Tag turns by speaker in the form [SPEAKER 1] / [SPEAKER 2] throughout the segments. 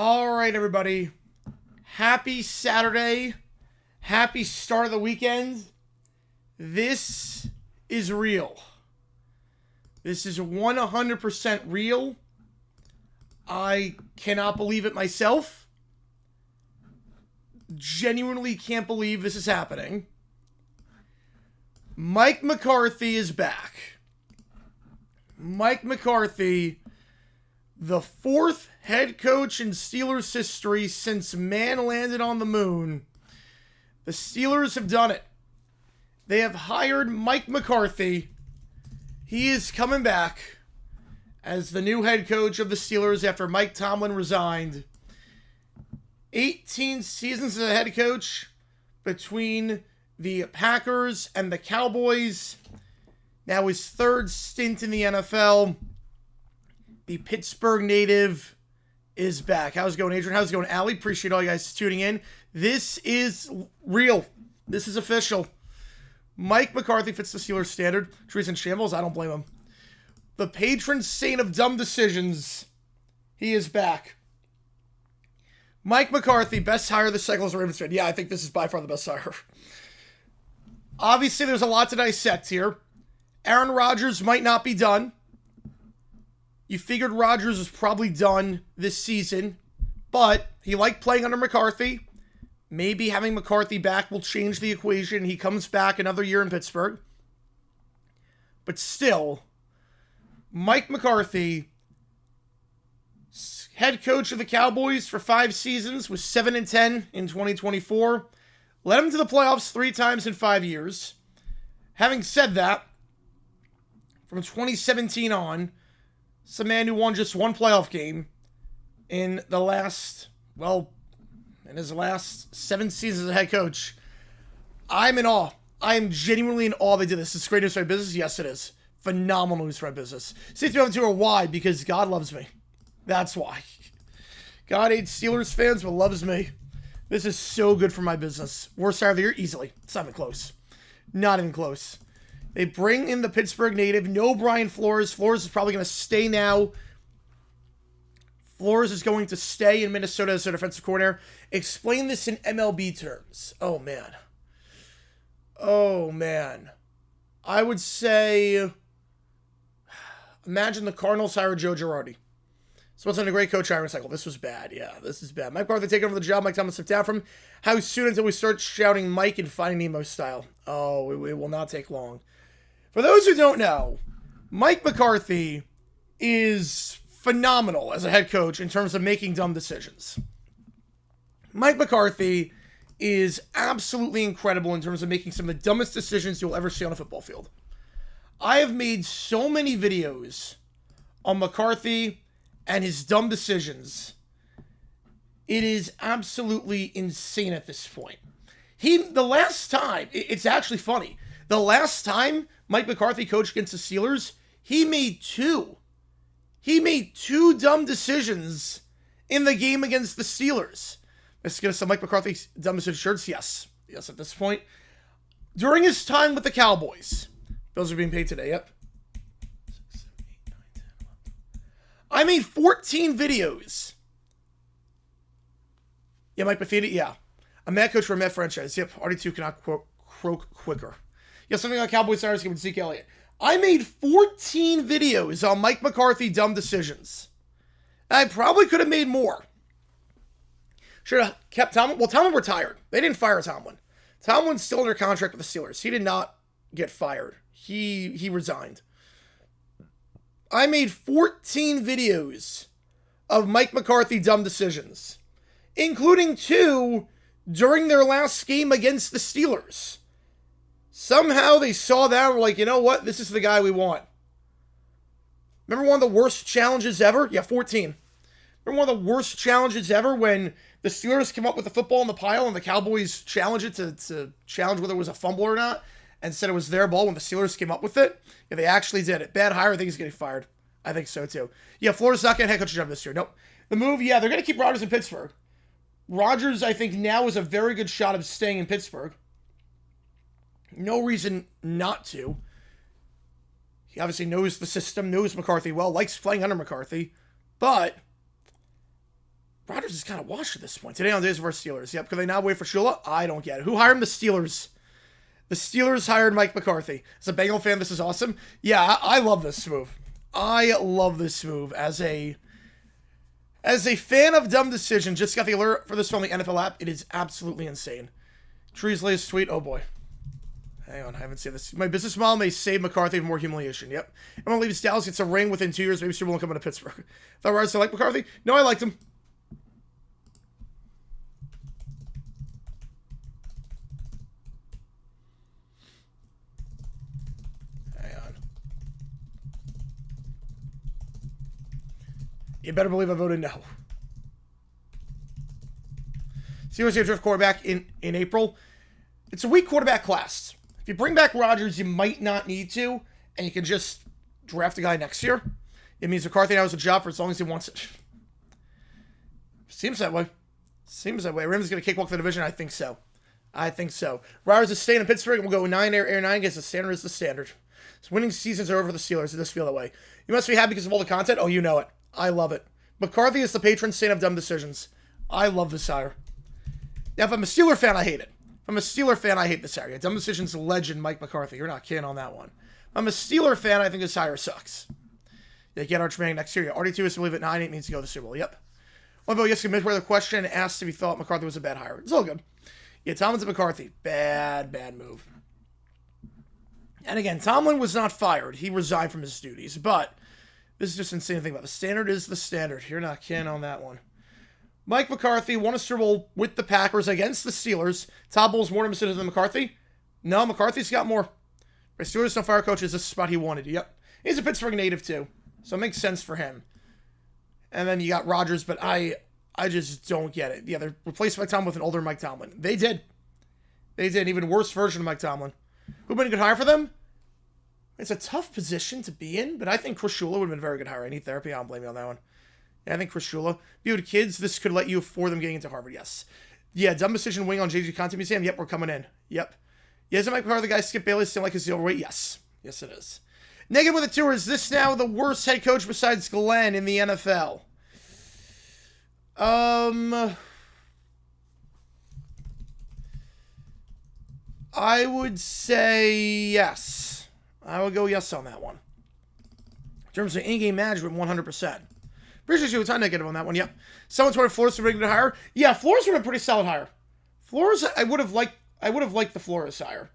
[SPEAKER 1] All right, everybody. Happy Saturday. Happy start of the weekend. This is real. This is 100% real. I cannot believe it myself. Genuinely can't believe this is happening. Mike McCarthy is back. Mike McCarthy, the fourth head coach in Steelers history since man landed on the moon. The Steelers have done it. They have hired Mike McCarthy. He is coming back as the new head coach of the Steelers after Mike Tomlin resigned. 18 seasons as a head coach between the Packers and the Cowboys. Now his third stint in the NFL. The Pittsburgh native is back. How's it going, Adrian? How's it going, Allie? Appreciate all you guys tuning in. This is real. This is official. Mike McCarthy fits the Steelers standard. Trees in shambles. I don't blame him. The patron saint of dumb decisions. He is back. Mike McCarthy, best hire this cycle as a Ravens fan. Yeah, I think this is by far the best hire. Obviously, there's a lot to dissect here. Aaron Rodgers might not be done. You figured Rodgers was probably done this season, but he liked playing under McCarthy. Maybe having McCarthy back will change the equation. He comes back another year in Pittsburgh. But still, Mike McCarthy, head coach of the Cowboys for 5 seasons, was 7-10 in 2024. Led him to the playoffs 3 times in 5 years. Having said that, from 2017 on, it's a man who won just 1 playoff game in the last, in his last 7 seasons as a head coach. I'm in awe. I am genuinely in awe they did this. It's great news for my business. Yes, it is. Phenomenal news for my business. 6-2 are why? Because God loves me. That's why. God hates Steelers fans, but loves me. This is so good for my business. Worst hire of the year? Easily. It's not even close. Not even close. They bring in the Pittsburgh native. No Brian Flores. Flores is probably going to stay now. Flores is going to stay in Minnesota as their defensive coordinator. Explain this in MLB terms. Oh, man. Oh, man. I would say, imagine the Cardinals hire Joe Girardi. So what's on a great coach hiring cycle? This was bad. Yeah, this is bad. Mike McCarthy take over the job. Mike Tomlin stepped down from him. How soon until we start shouting Mike and Finding Nemo style? Oh, it will not take long. For those who don't know, Mike McCarthy is phenomenal as a head coach in terms of making dumb decisions. Mike McCarthy is absolutely incredible in terms of making some of the dumbest decisions you'll ever see on a football field. I have made so many videos on McCarthy and his dumb decisions. It is absolutely insane at this point. The last time, it's actually funny. The last time Mike McCarthy coached against the Steelers, he made 2. He made 2 dumb decisions in the game against the Steelers. Let's get some Mike McCarthy dumb decision shirts. Yes. Yes, at this point. During his time with the Cowboys. Bills are being paid today, yep. 6, 7, 8, 9, 10, 11. I made 14 videos. Yeah, Mike McCarthy, yeah. A mad coach for a mad franchise. Yep, RD2 cannot croak quicker. Yeah, something like Cowboys stars given Zeke Elliott. I made 14 videos on Mike McCarthy dumb decisions. I probably could have made more. Should have kept Tomlin. Well, Tomlin retired. They didn't fire Tomlin. Tomlin's still under contract with the Steelers. He did not get fired. He resigned. I made 14 videos of Mike McCarthy dumb decisions, including 2 during their last game against the Steelers. Somehow they saw that and were like, you know what? This is the guy we want. Remember one of the worst challenges ever? Yeah, 14. Remember one of the worst challenges ever when the Steelers came up with the football in the pile and the Cowboys challenged it to challenge whether it was a fumble or not and said it was their ball when the Steelers came up with it? Yeah, they actually did it. Bad hire. I think he's getting fired. I think so, too. Yeah, Florida's not getting a head coach job this year. Nope. The move, yeah, they're going to keep Rodgers in Pittsburgh. Rodgers, I think, now is a very good shot of staying in Pittsburgh. No reason not to. He obviously knows the system, knows McCarthy well, likes playing under McCarthy. But Rodgers is kind of washed at this point. Today on Days of our Steelers. Yep. Could they not wait for Shula? I don't get it. Who hired him? The Steelers. The Steelers hired Mike McCarthy. As a Bengal fan, this is awesome. Yeah, I love this move. I love this move. As a fan of dumb decision, just got the alert for this from the NFL app. It is absolutely insane. Trees latest tweet. Oh boy. Hang on, I haven't seen this. My business model may save McCarthy from more humiliation. Yep. Everyone leaves Dallas, gets a ring within 2 years. Maybe Super Bowl will come into Pittsburgh. Thought Rodgers to like McCarthy? No, I liked him. Hang on. You better believe I voted no. Steelers get a draft quarterback in April. It's a weak quarterback class. If you bring back Rodgers, you might not need to, and you can just draft a guy next year. It means McCarthy now has a job for as long as he wants it. Seems that way. Seems that way. Rams going to cakewalk the division? I think so. I think so. Rodgers is staying in Pittsburgh, and we'll go 9 air 9 against the standard is the standard. So winning seasons are over for the Steelers. It does feel that way. You must be happy because of all the content? Oh, you know it. I love it. McCarthy is the patron saint of dumb decisions. I love this hire. Now, if I'm a Steeler fan, I hate it. If I'm a Steeler fan, I hate this hire. Dumb decisions legend Mike McCarthy. You're not kidding on that one. If I'm a Steeler fan, I think this hire sucks. Yeah, get Arch Manning next year. Yeah, RD2 is to believe at 9. 8 means to go to the Super Bowl. Yep. One vote yes, commit where the question asked if he thought McCarthy was a bad hire. It's all good. Yeah, Tomlin's and McCarthy. Bad move. And again, Tomlin was not fired. He resigned from his duties. But this is just insane thing about the standard is the standard. You're not kidding on that one. Mike McCarthy won a Super Bowl with the Packers against the Steelers. Todd Bowles more decisions than McCarthy. No, McCarthy's got more. The Steelers don't fire coaches. This is the spot he wanted. Yep. He's a Pittsburgh native too. So it makes sense for him. And then you got Rodgers, but I just don't get it. Yeah, they replaced Mike Tomlin with an older Mike Tomlin. They did. They did. An even worse version of Mike Tomlin. Who'd been a good hire for them? It's a tough position to be in, but I think Chris Shula would have been a very good hire. I need therapy. I don't blame you on that one. Yeah, I think Chris Shula. If you had kids, this could let you afford them getting into Harvard. Yes. Yeah, dumb decision wing on JG Content Museum. Yep, we're coming in. Yep. Yeah, isn't Mike McCarthy the guy Skip Bayless seem like he's overweight? Yes. Yes, it is. Negative with a 2. Is this now the worst head coach besides Glenn in the NFL? I would say yes. I would go yes on that one. In terms of in-game management, 100%. Appreciate you a ton negative on that one. Yep. Someone's wanted Flores to bring it higher. Yeah, Flores would have been a pretty solid hire. Flores, I would have liked the Flores hire.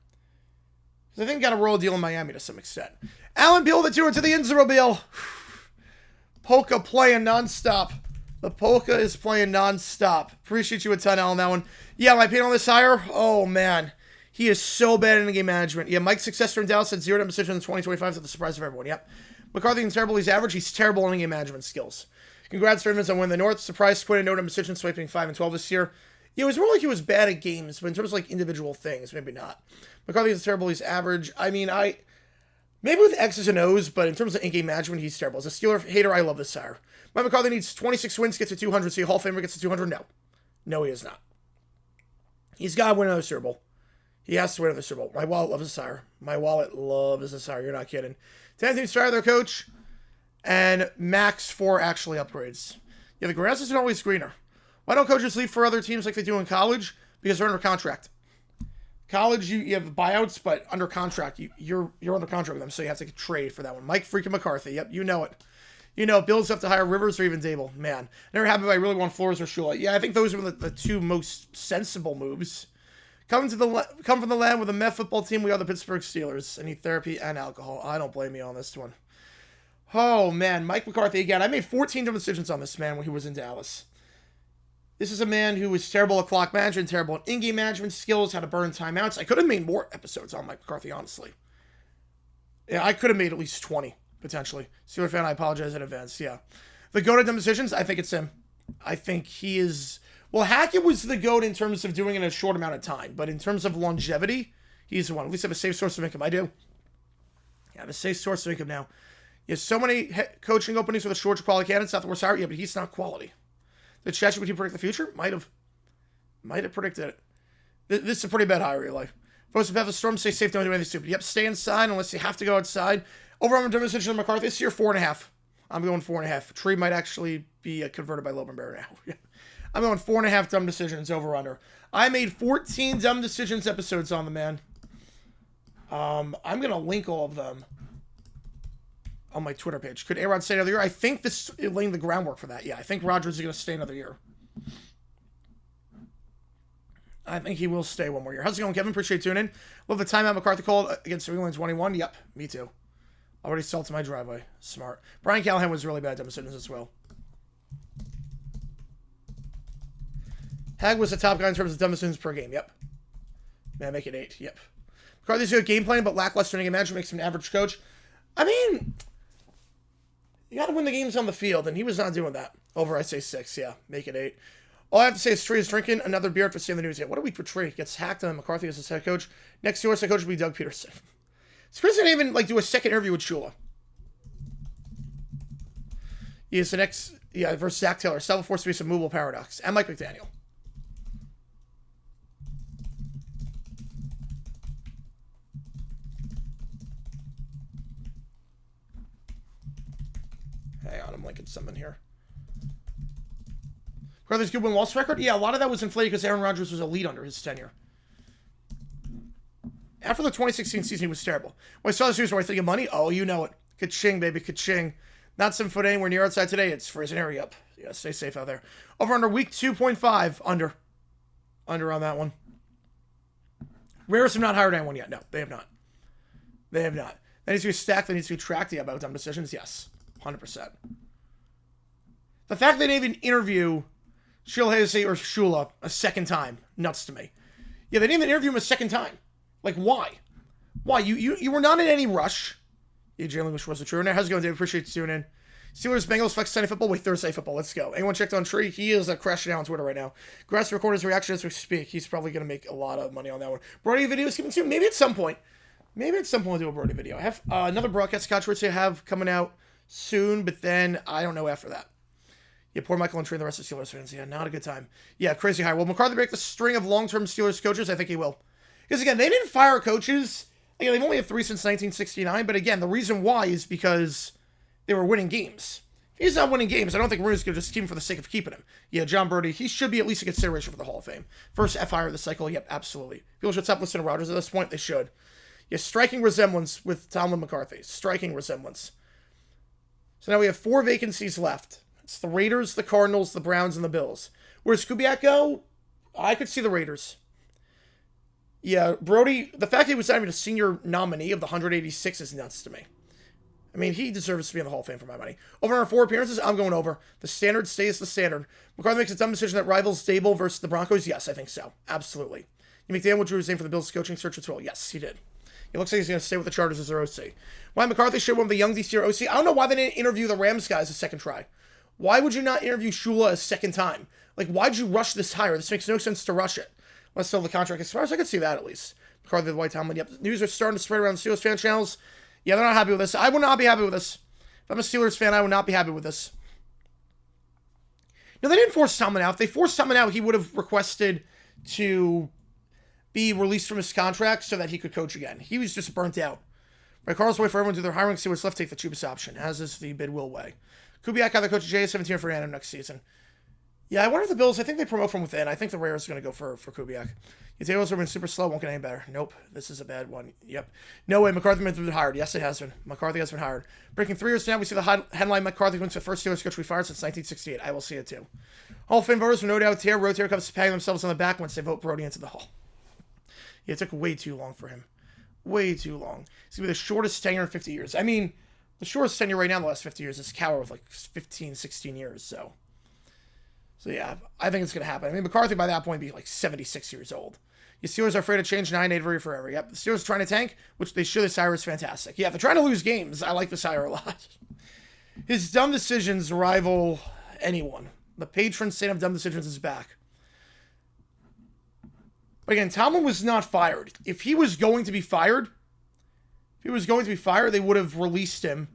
[SPEAKER 1] I think got a royal deal in Miami to some extent. Alan Beal, the tour to the Inzermobile. Polka playing nonstop. The polka is playing nonstop. Appreciate you a ton, Alan, on that one. Yeah, my opinion on this hire? Oh, man. He is so bad in the game management. Yeah, Mike's successor in Dallas had 0 decision in 2025 to the surprise of everyone. Yep. McCarthy is terrible. He's average. He's terrible in game management skills. Congrats, Ravens, on winning the North. Surprise, Quinn and no decision, swiping 5-12 this year. Yeah, it was more like he was bad at games, but in terms of like individual things, maybe not. McCarthy is terrible. He's average. I mean, maybe with X's and O's, but in terms of in-game management, he's terrible. As a Steeler hater, I love this hire. Mike McCarthy needs 26 wins, gets to 200. See, Hall of Famer gets to 200? No. No, he is not. He's got to win another Super Bowl. He has to win another Super Bowl. My wallet loves this hire. My wallet loves this hire. You're not kidding. 10 teams fire their coach, and max 4 actually upgrades. Yeah, the grass isn't always greener. Why don't coaches leave for other teams like they do in college? Because they're under contract. College, you have buyouts, but under contract, you're under contract with them, so you have to trade for that one. Mike freaking McCarthy. Yep, you know it. You know, Bills have to hire Rivers or even Dable. Man, never happened if I really want Flores or Shula. Yeah, I think those are the 2 most sensible moves. Come from the land with a meth football team, we are the Pittsburgh Steelers. I need therapy and alcohol. I don't blame you on this one. Oh, man, Mike McCarthy again. I made 14 dumb decisions on this man when he was in Dallas. This is a man who was terrible at clock management, terrible at in-game management skills, how to burn timeouts. I could have made more episodes on Mike McCarthy, honestly. Yeah, I could have made at least 20, potentially. Steeler fan, I apologize in advance. Yeah. The GOAT of dumb decisions, I think it's him. I think he is... Well, Hackett was the GOAT in terms of doing it in a short amount of time, but in terms of longevity, he's the one. At least I have a safe source of income. I do. I have a safe source of income now. He has so many coaching openings with a short quality candidates, not the worst hire. Yeah, but he's not quality. Did ChatGPT predict the future? Might have predicted it. This is a pretty bad hire, real life. Folks who have the storm, stay safe, don't do anything stupid. Yep, stay inside unless you have to go outside. Overall, I'm doing decision on McCarthy this year, 4.5. I'm going 4.5. Tree might actually be converted by Loban Bear now. I'm going 4.5 dumb decisions over under. I made 14 dumb decisions episodes on the man. I'm going to link all of them on my Twitter page. Could A-Rod stay another year? I think this is laying the groundwork for that. Yeah, I think Rodgers is going to stay another year. I think he will stay one more year. How's it going, Kevin? Appreciate tuning in. Love the timeout McCarthy called against New England 21. Yep, me too. Already salted my driveway. Smart. Brian Callahan was really bad dumb decisions as well. Hag was the top guy in terms of dumb decisions per game. Yep. Man, make it 8. Yep. McCarthy's good game plan, but lackluster in game management makes him an average coach. I mean, you got to win the games on the field, and he was not doing that. Over, I say 6. Yeah, make it 8. All I have to say is Tree is drinking another beer after seeing the news. Yeah, what a week for Tree. Gets hacked on McCarthy as his head coach. Next year's head coach will be Doug Peterson. Chris didn't even do a second interview with Shula. He is the next, versus Zach Taylor. Self forced to be some movable paradox. And Mike McDaniel. Hang on, I'm linking something here. McCarthy's good win-loss record? Yeah, a lot of that was inflated because Aaron Rodgers was elite under his tenure. After the 2016 season, he was terrible. When I saw this news, were I thinking money? Oh, you know it. Ka-ching, baby, ka-ching. Not 7 foot anywhere near outside today. It's freezing area up. Yeah, stay safe out there. Over under week 2.5. Under. Under on that one. Rares have not hired anyone yet. No, they have not. They have not. That needs to be stacked. That needs to be tracked. Yeah, about dumb decisions. Yes. 100%. The fact they didn't even interview Shula a second time. Nuts to me. Yeah, they didn't even interview him a second time. Like, why? Why? You were not in any rush. Yeah, Jalen Wish was the true. How's it going, Dave? Appreciate you tuning in. Steelers, Bengals, Flex Sunday Football. Wait, Thursday Football. Let's go. Anyone checked on Tree? He is crashing out on Twitter right now. Grass to record his reaction as we speak. He's probably going to make a lot of money on that one. Brody video is coming soon. Maybe at some point. Maybe at some point we'll do a Brody video. I have another broadcast controversy I have coming out soon, but then I don't know after that. Yeah, poor Michael and Tree and the rest of Steelers fans. Yeah, not a good time. Yeah, crazy high. Will McCarthy break the string of long-term Steelers coaches? I think he will. Because, again, they didn't fire coaches. Again, they've only had 3 since 1969. But, again, the reason why is because they were winning games. If he's not winning games, I don't think Rooney's going to just keep him for the sake of keeping him. Yeah, John Brody, he should be at least a consideration for the Hall of Fame. First F-hire of the cycle, yep, absolutely. People should stop listening to Rodgers at this point. They should. Yeah, striking resemblance with Tomlin McCarthy. Striking resemblance. So now we have 4 vacancies left. It's the Raiders, the Cardinals, the Browns, and the Bills. Where's Kubiak go? I could see the Raiders. Yeah, Brody, the fact that he was not even a senior nominee of the 186 is nuts to me. I mean, he deserves to be in the Hall of Fame for my money. Over our 4 appearances, I'm going over. The standard stays the standard. McCarthy makes a dumb decision that rivals Dable versus the Broncos? Yes, I think so. Absolutely. You make McDaniel drew his name for the Bills coaching search as well? Yes, he did. It looks like he's going to stay with the Chargers as their OC. Why McCarthy should one of the young DC or OC? I don't know why they didn't interview the Rams guys a second try. Why would you not interview Shula a second time? Like, why'd you rush this hire? This makes no sense to rush it. Let's sell the contract. As far as I could see that, at least. McCarthy, the White Tomlin. Yep, news are starting to spread around the Steelers fan channels. Yeah, they're not happy with this. I would not be happy with this. If I'm a Steelers fan, I would not be happy with this. No, they didn't force Tomlin out. If they forced Tomlin out, he would have requested to be released from his contract so that he could coach again. He was just burnt out. Right, Carl's way for everyone to do their hiring. See what's left. Take the cheapest option, as is the bid will way. Kubiak either coach J17 for Fernando next season. Yeah, I wonder if the Bills, I think they promote from within. I think the Raiders are going to go for Kubiak. Taylor's have been super slow, won't get any better. Nope, this is a bad one. Yep. No way, McCarthy has been hired. Yes, it has been. McCarthy has been hired. Breaking 3 years now, we see the headline McCarthy wins the first Steelers coach we fired since 1968. I will see it too. Hall of Fame voters will no doubt tear Rotator cuffs patting themselves on the back once they vote Brody into the Hall. Yeah, it took way too long for him. Way too long. It's going to be the shortest tenure in 50 years. I mean, the shortest tenure right now in the last 50 years is Cowher with like 15, 16 years, So yeah, I think it's going to happen. I mean, McCarthy by that point would be like 76 years old. The Steelers are afraid to change 9-8 forever. Yep, the Steelers are trying to tank, which they should. This hire is fantastic. Yeah, if they're trying to lose games, I like this hire a lot. His dumb decisions rival anyone. The patron saint of dumb decisions is back. But again, Tomlin was not fired. If he was going to be fired, they would have released him.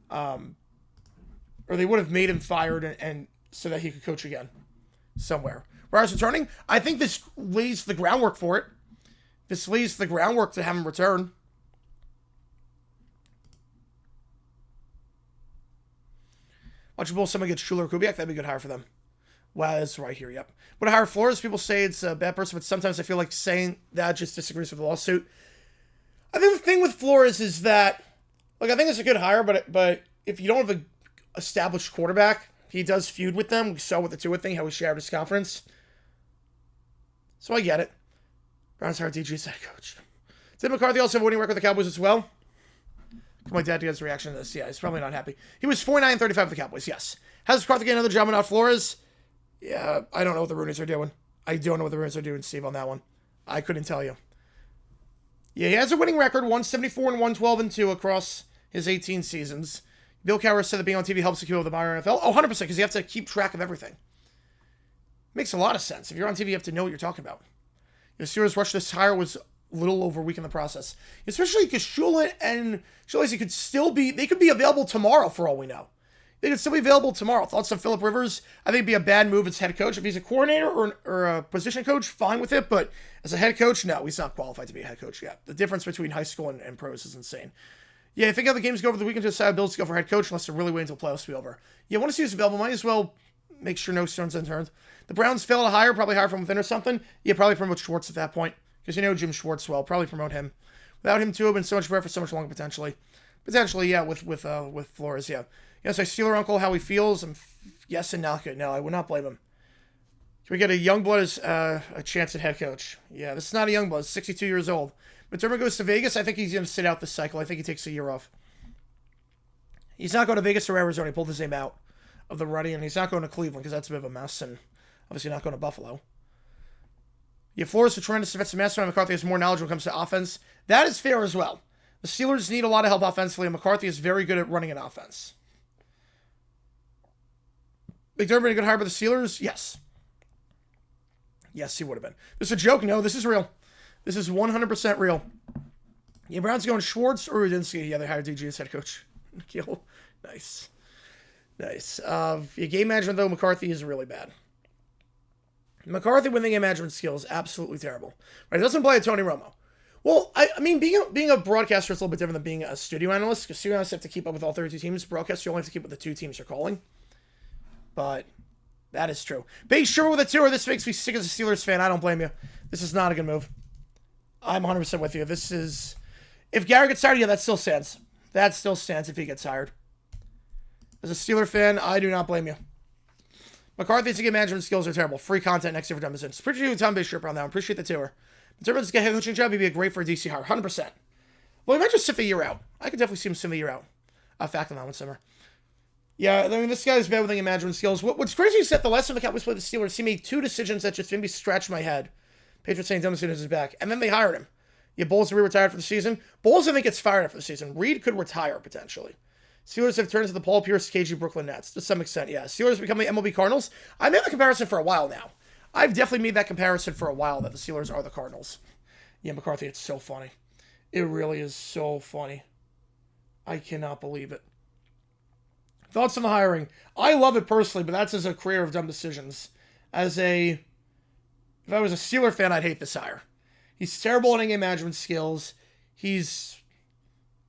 [SPEAKER 1] Or they would have made him fired and so that he could coach again somewhere. Rodgers returning, I think this lays the groundwork for it. This lays the groundwork to have him return. Watch Bull, someone gets Schuler or Kubiak, that'd be a good hire for them. Wow, that's right here, yep. Would I hire Flores? People say it's a bad person, but sometimes I feel like saying that just disagrees with the lawsuit. I think the thing with Flores is that, like, I think it's a good hire, but if you don't have an established quarterback, he does feud with them. We saw with the Tua thing, how he shared his conference. So I get it. Browns hired DG as head coach. Did McCarthy also have a winning record with the Cowboys as well? My dad gets a reaction to this. Yeah, he's probably not happy. He was 49-35 with the Cowboys, yes. Has McCarthy get another job and not Flores? Yeah, I don't know what the Rooney's are doing. I don't know what the Rooney's are doing, Steve, on that one. I couldn't tell you. Yeah, he has a winning record, 174 and 112-2 across his 18 seasons. Bill Cowher said that being on TV helps secure the buyer NFL. Oh, 100%, because you have to keep track of everything. Makes a lot of sense. If you're on TV, you have to know what you're talking about. The Steelers' rush this hire was a little over a week in the process. Especially because Shula and Shulacy could still be, they could be available tomorrow for all we know. They could still be available tomorrow. Thoughts on Phillip Rivers? I think it'd be a bad move as head coach. If he's a coordinator or a position coach, fine with it. But as a head coach, no, he's not qualified to be a head coach yet. The difference between high school and pros is insane. Yeah, I think how the games go over the weekend to decide Bills to go for head coach unless they're really waiting until playoffs to be over. Yeah, I want to see who's available. Might as well make sure no stones unturned. The Browns fail to hire, probably hire from within or something. Yeah, probably promote Schwartz at that point. Because you know Jim Schwartz well. Probably promote him. Without him, too, have been so much better for so much longer, potentially. Potentially, yeah, with Flores, yeah. Yes, I Steeler uncle how he feels. Yes and not good. No, I would not blame him. Can we get a Youngblood as a chance at head coach? Yeah, this is not a Youngblood. 62 years old. McDermott goes to Vegas. I think he's going to sit out this cycle. I think he takes a year off. He's not going to Vegas or Arizona. He pulled his name out of the running, and he's not going to Cleveland because that's a bit of a mess, and obviously not going to Buffalo. Yeah, Flores, a tremendous defensive mastermind. McCarthy has more knowledge when it comes to offense. That is fair as well. The Steelers need a lot of help offensively, and McCarthy is very good at running an offense. McDermott a good hire by the Steelers? Yes. Yes, he would have been. This is a joke? No, this is real. This is 100% real. Yeah, Brown's going Schwartz or Rudinsky. Yeah, they hired DG as head coach. Nice. Nice. Yeah, game management, though, McCarthy is really bad. McCarthy with the game management skills, absolutely terrible. Right? He doesn't play a Tony Romo. Well, I mean, being a broadcaster is a little bit different than being a studio analyst, because studio analysts have to keep up with all 32 teams. Broadcasters, you only have to keep up with the 2 teams you're calling. But that is true. Big sure with a 2, or this makes me sick as a Steelers fan. I don't blame you. This is not a good move. I'm 100% with you. This is... If Gary gets hired, yeah, that still stands. That still stands if he gets hired. As a Steeler fan, I do not blame you. McCarthy's game management skills are terrible. Free content next year for Dumb Decisions. Appreciate you, Tom Bishop, on that one. Appreciate the tour. In terms of head coaching job, he'd be a great for a DC hire. 100%. Well, he might just sit the year out. I could definitely see him sit the year out. Fact on that one, Simmer. Yeah, I mean, this guy's bad with game management skills. What's crazy is that the last time the Cowboys played the Steelers, he made 2 decisions that just made me scratch my head. Patriots saying Dumb Decisions is back. And then they hired him. Yeah, Bowles retired for the season. Bowles, I think, gets fired after the season. Reed could retire, potentially. Steelers have turned to the Paul Pierce, KG Brooklyn Nets, to some extent, yeah. Steelers become the MLB Cardinals. I made the comparison for a while now. I've definitely made that comparison for a while, that the Steelers are the Cardinals. Yeah, McCarthy, it's so funny. It really is so funny. I cannot believe it. Thoughts on the hiring? I love it personally, but that's as a career of dumb decisions. If I was a Steeler fan, I'd hate this hire. He's terrible at game management skills. He's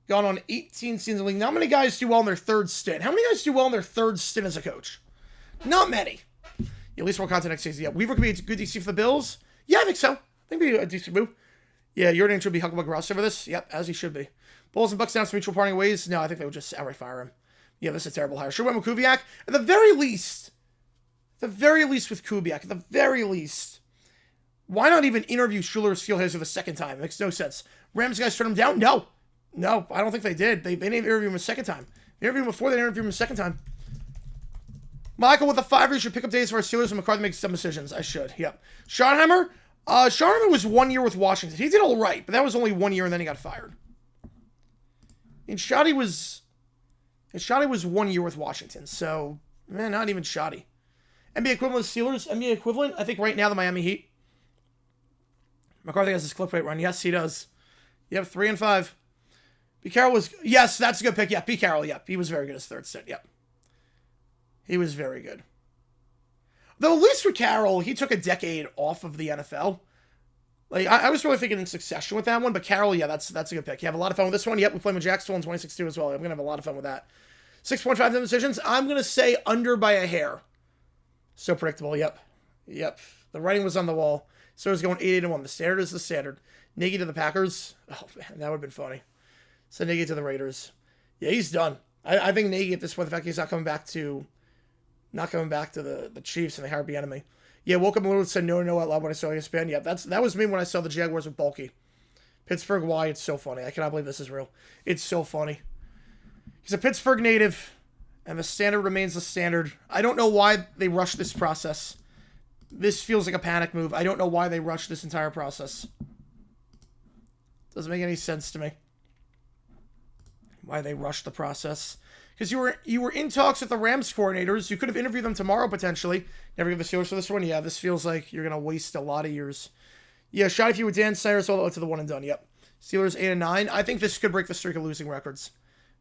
[SPEAKER 1] gone on 18 seasons in the league. Not many guys do well in their 3rd stint. How many guys do well in their 3rd stint as a coach? Not many. At least more content next season. Yeah, Weaver could be a good DC for the Bills. Yeah, I think so. I think it'd be a decent move. Yeah, Jordan should be Huckleberry Ross over this. Yep, as he should be. Bulls and Bucks down to mutual parting ways. No, I think they would just outright fire him. Yeah, this is a terrible hire. Should went with Kubiak. At the very least with Kubiak, at the very least, why not even interview Schuler or Steelheads for the second time? It makes no sense. Rams guys turned him down? No, I don't think they did. They didn't interview him a second time. They interviewed him before they interviewed him a second time. Michael with the 5 should pick up days for our Steelers and McCarthy makes some decisions. I should, yep. Schottenheimer? Schottenheimer was 1 year with Washington. He did all right, but that was only 1 year and then he got fired. And Shoddy was 1 year with Washington, so, man, not even Shoddy. NBA equivalent Steelers, NBA equivalent, I think right now the Miami Heat. McCarthy has his clip rate run. Yes, he does. Yep, 3-5. Pete Carroll was... Yes, that's a good pick. Yeah, Pete Carroll, yep. He was very good as 3rd stint, yep. He was very good. Though, at least for Carroll, he took a decade off of the NFL. Like, I was really thinking in succession with that one, but Carroll, yeah, that's a good pick. You have a lot of fun with this one. Yep, we played with Jacksonville in 2016 as well. I'm going to have a lot of fun with that. 6.5 decisions. I'm going to say under by a hair. So predictable. Yep. Yep. The writing was on the wall. So it's going 8-1. The standard is the standard. Nagy to the Packers. Oh, man, that would have been funny. So Nagy to the Raiders. Yeah, he's done. I think Nagy at this point, the fact he's not coming back to the Chiefs and they hired the enemy. Yeah, woke up a little and said no out loud when I saw ESPN. Yeah, that was me when I saw the Jaguars with Bulky. Pittsburgh, why? It's so funny. I cannot believe this is real. It's so funny. He's a Pittsburgh native, and the standard remains the standard. I don't know why they rushed this process. This feels like a panic move. I don't know why they rushed this entire process. Doesn't make any sense to me. Why they rushed the process. Because you were in talks with the Rams coordinators. You could have interviewed them tomorrow, potentially. Never give the Steelers for this one. Yeah, this feels like you're going to waste a lot of years. Yeah, shot if you with Dan Snyder, so to the one and done. Yep. Steelers 8-9. I think this could break the streak of losing records.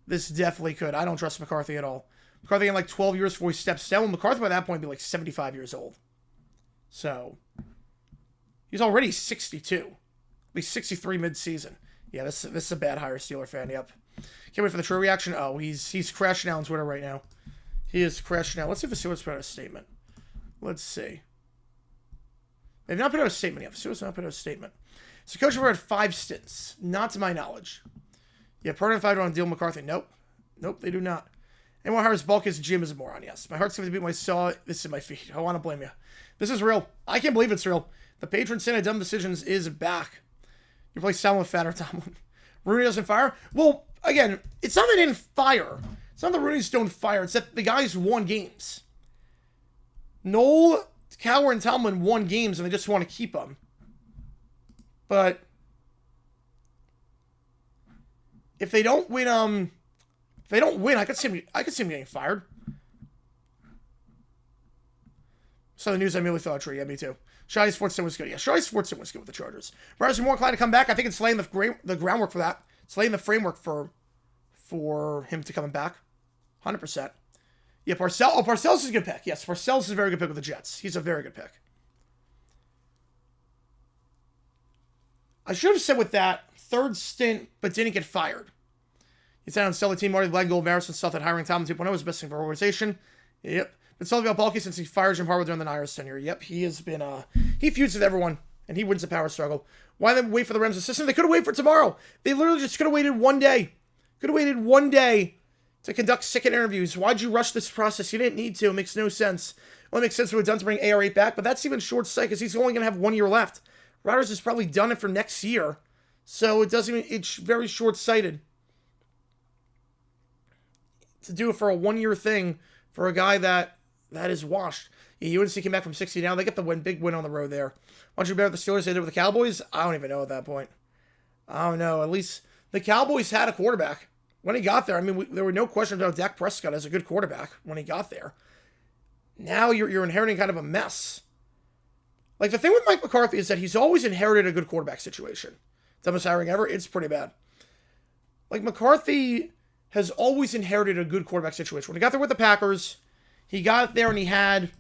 [SPEAKER 1] This definitely could. I don't trust McCarthy at all. McCarthy in like 12 years before he steps down. McCarthy by that point would be like 75 years old. So, he's already 62. He'll be 63 mid-season. Yeah, this is a bad hire, Steeler fan. Yep. Can't wait for the true reaction. Oh, he's crashing out on Twitter right now. He is crashing out. Let's see if the Steelers put out a statement. Let's see. They've not put out a statement yet. The Steelers have not put out a statement. So Coach ever had 5 stints. Not to my knowledge. Yeah, Permanent 5 on deal McCarthy. Nope. Nope, they do not. Anyone hires Bulk as GM is a moron, yes. My heart's going to beat when I saw this in my feed. I want to blame you. This is real. I can't believe it's real. The patron sin of dumb decisions is back. You play Salmon with Fatter Tomlin. Rooney doesn't fire? Well, again, it's not that they didn't fire. It's not that Rooney's don't fire. It's that the guys won games. Noel, Cowher, and Tomlin won games, and they just want to keep them. But if they don't win, I could see him getting fired. So the news I immediately thought true. Yeah, me too. Shai Sportson was good. Yeah, Shai Sportson was good with the Chargers. Riders are more inclined to come back. I think it's laying the groundwork for that. It's laying the framework for him to coming back. 100%. Yeah, Parcells. Oh, Parcells is a good pick. Yes, Parcells is a very good pick with the Jets. He's a very good pick. I should have said with that, 3rd stint, but didn't get fired. He said on sell the team, Marty Glenn Marison thought that hiring Tomlin 2.0 was the best thing for our organization. Yep. Been talking about Bulky since he fired Jim Harbaugh during the Niners tenure. Yep, he has been, he feuds with everyone, and he wins the power struggle. Why then wait for the Rams assistant? They could have waited for tomorrow. They literally just could have waited one day. Could have waited one day to conduct second interviews. Why'd you rush this process? You didn't need to. It makes no sense. It only makes sense for it done to bring AR8 back, but that's even short sight because he's only going to have 1 year left. Rodgers has probably done it for next year. So it's very short-sighted to do it for a 1 year thing for a guy that is washed. Yeah, UNC came back from 60 down. They get the big win on the road there. Why don't you bet the Steelers they did with the Cowboys? I don't even know at that point. I don't know. At least the Cowboys had a quarterback. When he got there, I mean, there were no questions about Dak Prescott as a good quarterback when he got there. Now you're inheriting kind of a mess. Like, the thing with Mike McCarthy is that he's always inherited a good quarterback situation. Dumbest hiring ever, it's pretty bad. Like, McCarthy has always inherited a good quarterback situation. When he got there with the Packers, he got there and he had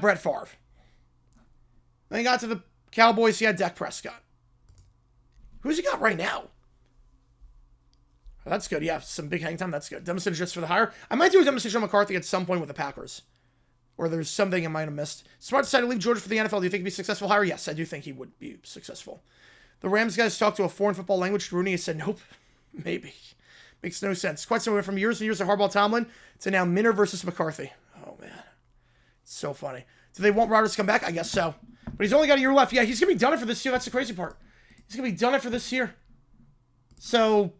[SPEAKER 1] Brett Favre. Then he got to the Cowboys, he had Dak Prescott. Who's he got right now? That's good. Yeah, some big hang time. That's good. Demonstration just for the hire. I might do a demonstration on McCarthy at some point with the Packers. Or there's something I might have missed. Smart decided to leave Georgia for the NFL. Do you think he'd be a successful hire? Yes, I do think he would be successful. The Rams guys talked to a foreign football language. Rooney has said, nope. Maybe. Makes no sense. Quite similar from years and years of Harbaugh Tomlin to now Minner versus McCarthy. Oh, man. It's so funny. Do they want Rodgers to come back? I guess so. But he's only got a year left. Yeah, he's going to be done it for this year. That's the crazy part. He's going to be done it for this year. So,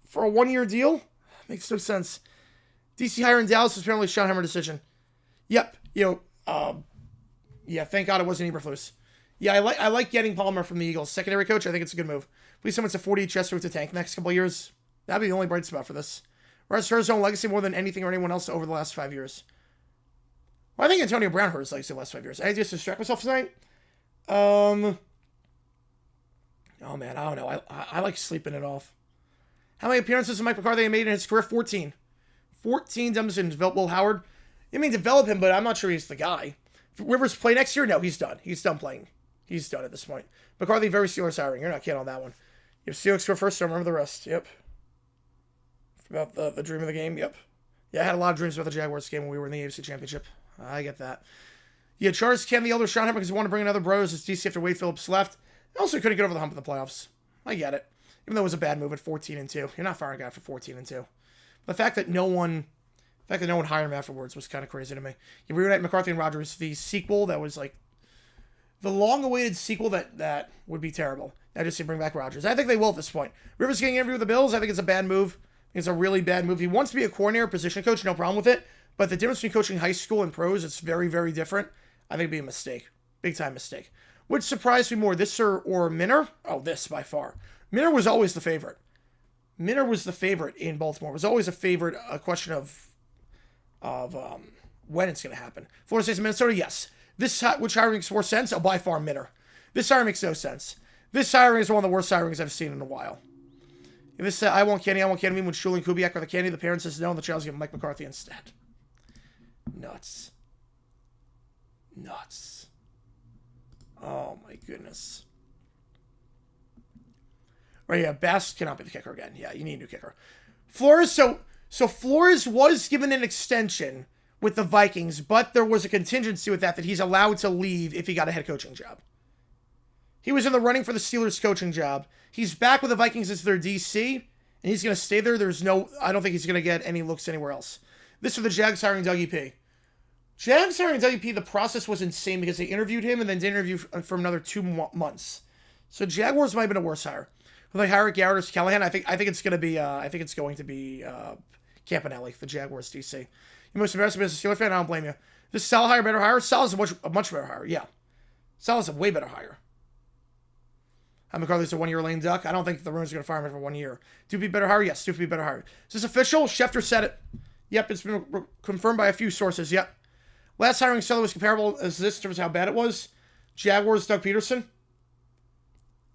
[SPEAKER 1] for a 1 year deal, makes no sense. DC hire in Dallas is apparently a Sean Hammer decision. Yep. Yeah, thank God it wasn't Eberflus. Yeah, I like getting Palmer from the Eagles. Secondary coach, I think it's a good move. Please someone's a 40 chest route to tank next couple of years. That'd be the only bright spot for this. Rest hers own legacy more than anything or anyone else over the last 5 years. Well, I think Antonio Brown hurt his legacy the last 5 years. I just distract myself tonight. Oh man, I don't know. I like sleeping it off. How many appearances has Mike McCarthy made in his career? 14. 14 demonstrated develop Will Howard. I mean, develop him, but I'm not sure he's the guy. If Rivers play next year? No, he's done. He's done playing. He's done at this point. McCarthy, very Steelers hiring. You're not kidding on that one. You have Steelers score first, so remember the rest. Yep. About the dream of the game. Yep. Yeah, I had a lot of dreams about the Jaguars game when we were in the AFC Championship. I get that. Yeah, Chargers Cam the elder Sean Hammer because he wanted to bring another bros as DC after Wade Phillips left. I also couldn't get over the hump in the playoffs. I get it. Even though it was a bad move at 14-2. You're not firing a guy for 14-2. The fact that no one hired him afterwards was kind of crazy to me. You reunite McCarthy and Rodgers, the sequel that was like the long-awaited sequel that would be terrible. Now just to bring back Rodgers. I think they will at this point. Rivers getting an interview with the Bills, I think it's a bad move. I think it's a really bad move. He wants to be a coordinator, position coach, no problem with it. But the difference between coaching high school and pros, it's very, very different. I think it'd be a mistake. Big-time mistake. Which surprised me more, this or Minner? Oh, this by far. Minner was always the favorite. Minner was the favorite in Baltimore. It was always a favorite, a question of when it's going to happen. Florida State's Minnesota, yes. Which hiring makes more sense? Oh, by far Minner. This hiring makes no sense. This hiring is one of the worst hirings I've seen in a while. If this said, I want Kenny when Julian Kubiak or the Kenny, the parents says no, and the child's giving Mike McCarthy instead. Nuts. Nuts. Oh my goodness. Right, yeah, Bass cannot be the kicker again. Yeah, you need a new kicker. Flores, so Flores was given an extension with the Vikings, but there was a contingency with that he's allowed to leave if he got a head coaching job. He was in the running for the Steelers coaching job. He's back with the Vikings as their DC, and he's going to stay there. I don't think he's going to get any looks anywhere else. This for the Jags hiring Doug E.P. Jags hiring Doug E.P., the process was insane because they interviewed him and then didn't interview for another 2 months. So Jaguars might have been a worse hire. Will they hire Garrett or Callahan? I think it's going to be Campanelli, the Jaguars DC. You most embarrassing as a Steelers fan, I don't blame you. This Sal hire better hire? Sal's a much better hire, yeah. Sal's a way better hire. McCarthy's a 1-year lame duck. I don't think the rumors are going to fire him for 1 year. Doopy better hire? Yes, Doopy better hire. Is this official? Schefter said it. Yep, it's been confirmed by a few sources. Yep. Last hiring seller was comparable as this in terms of how bad it was. Jaguars, Doug Peterson.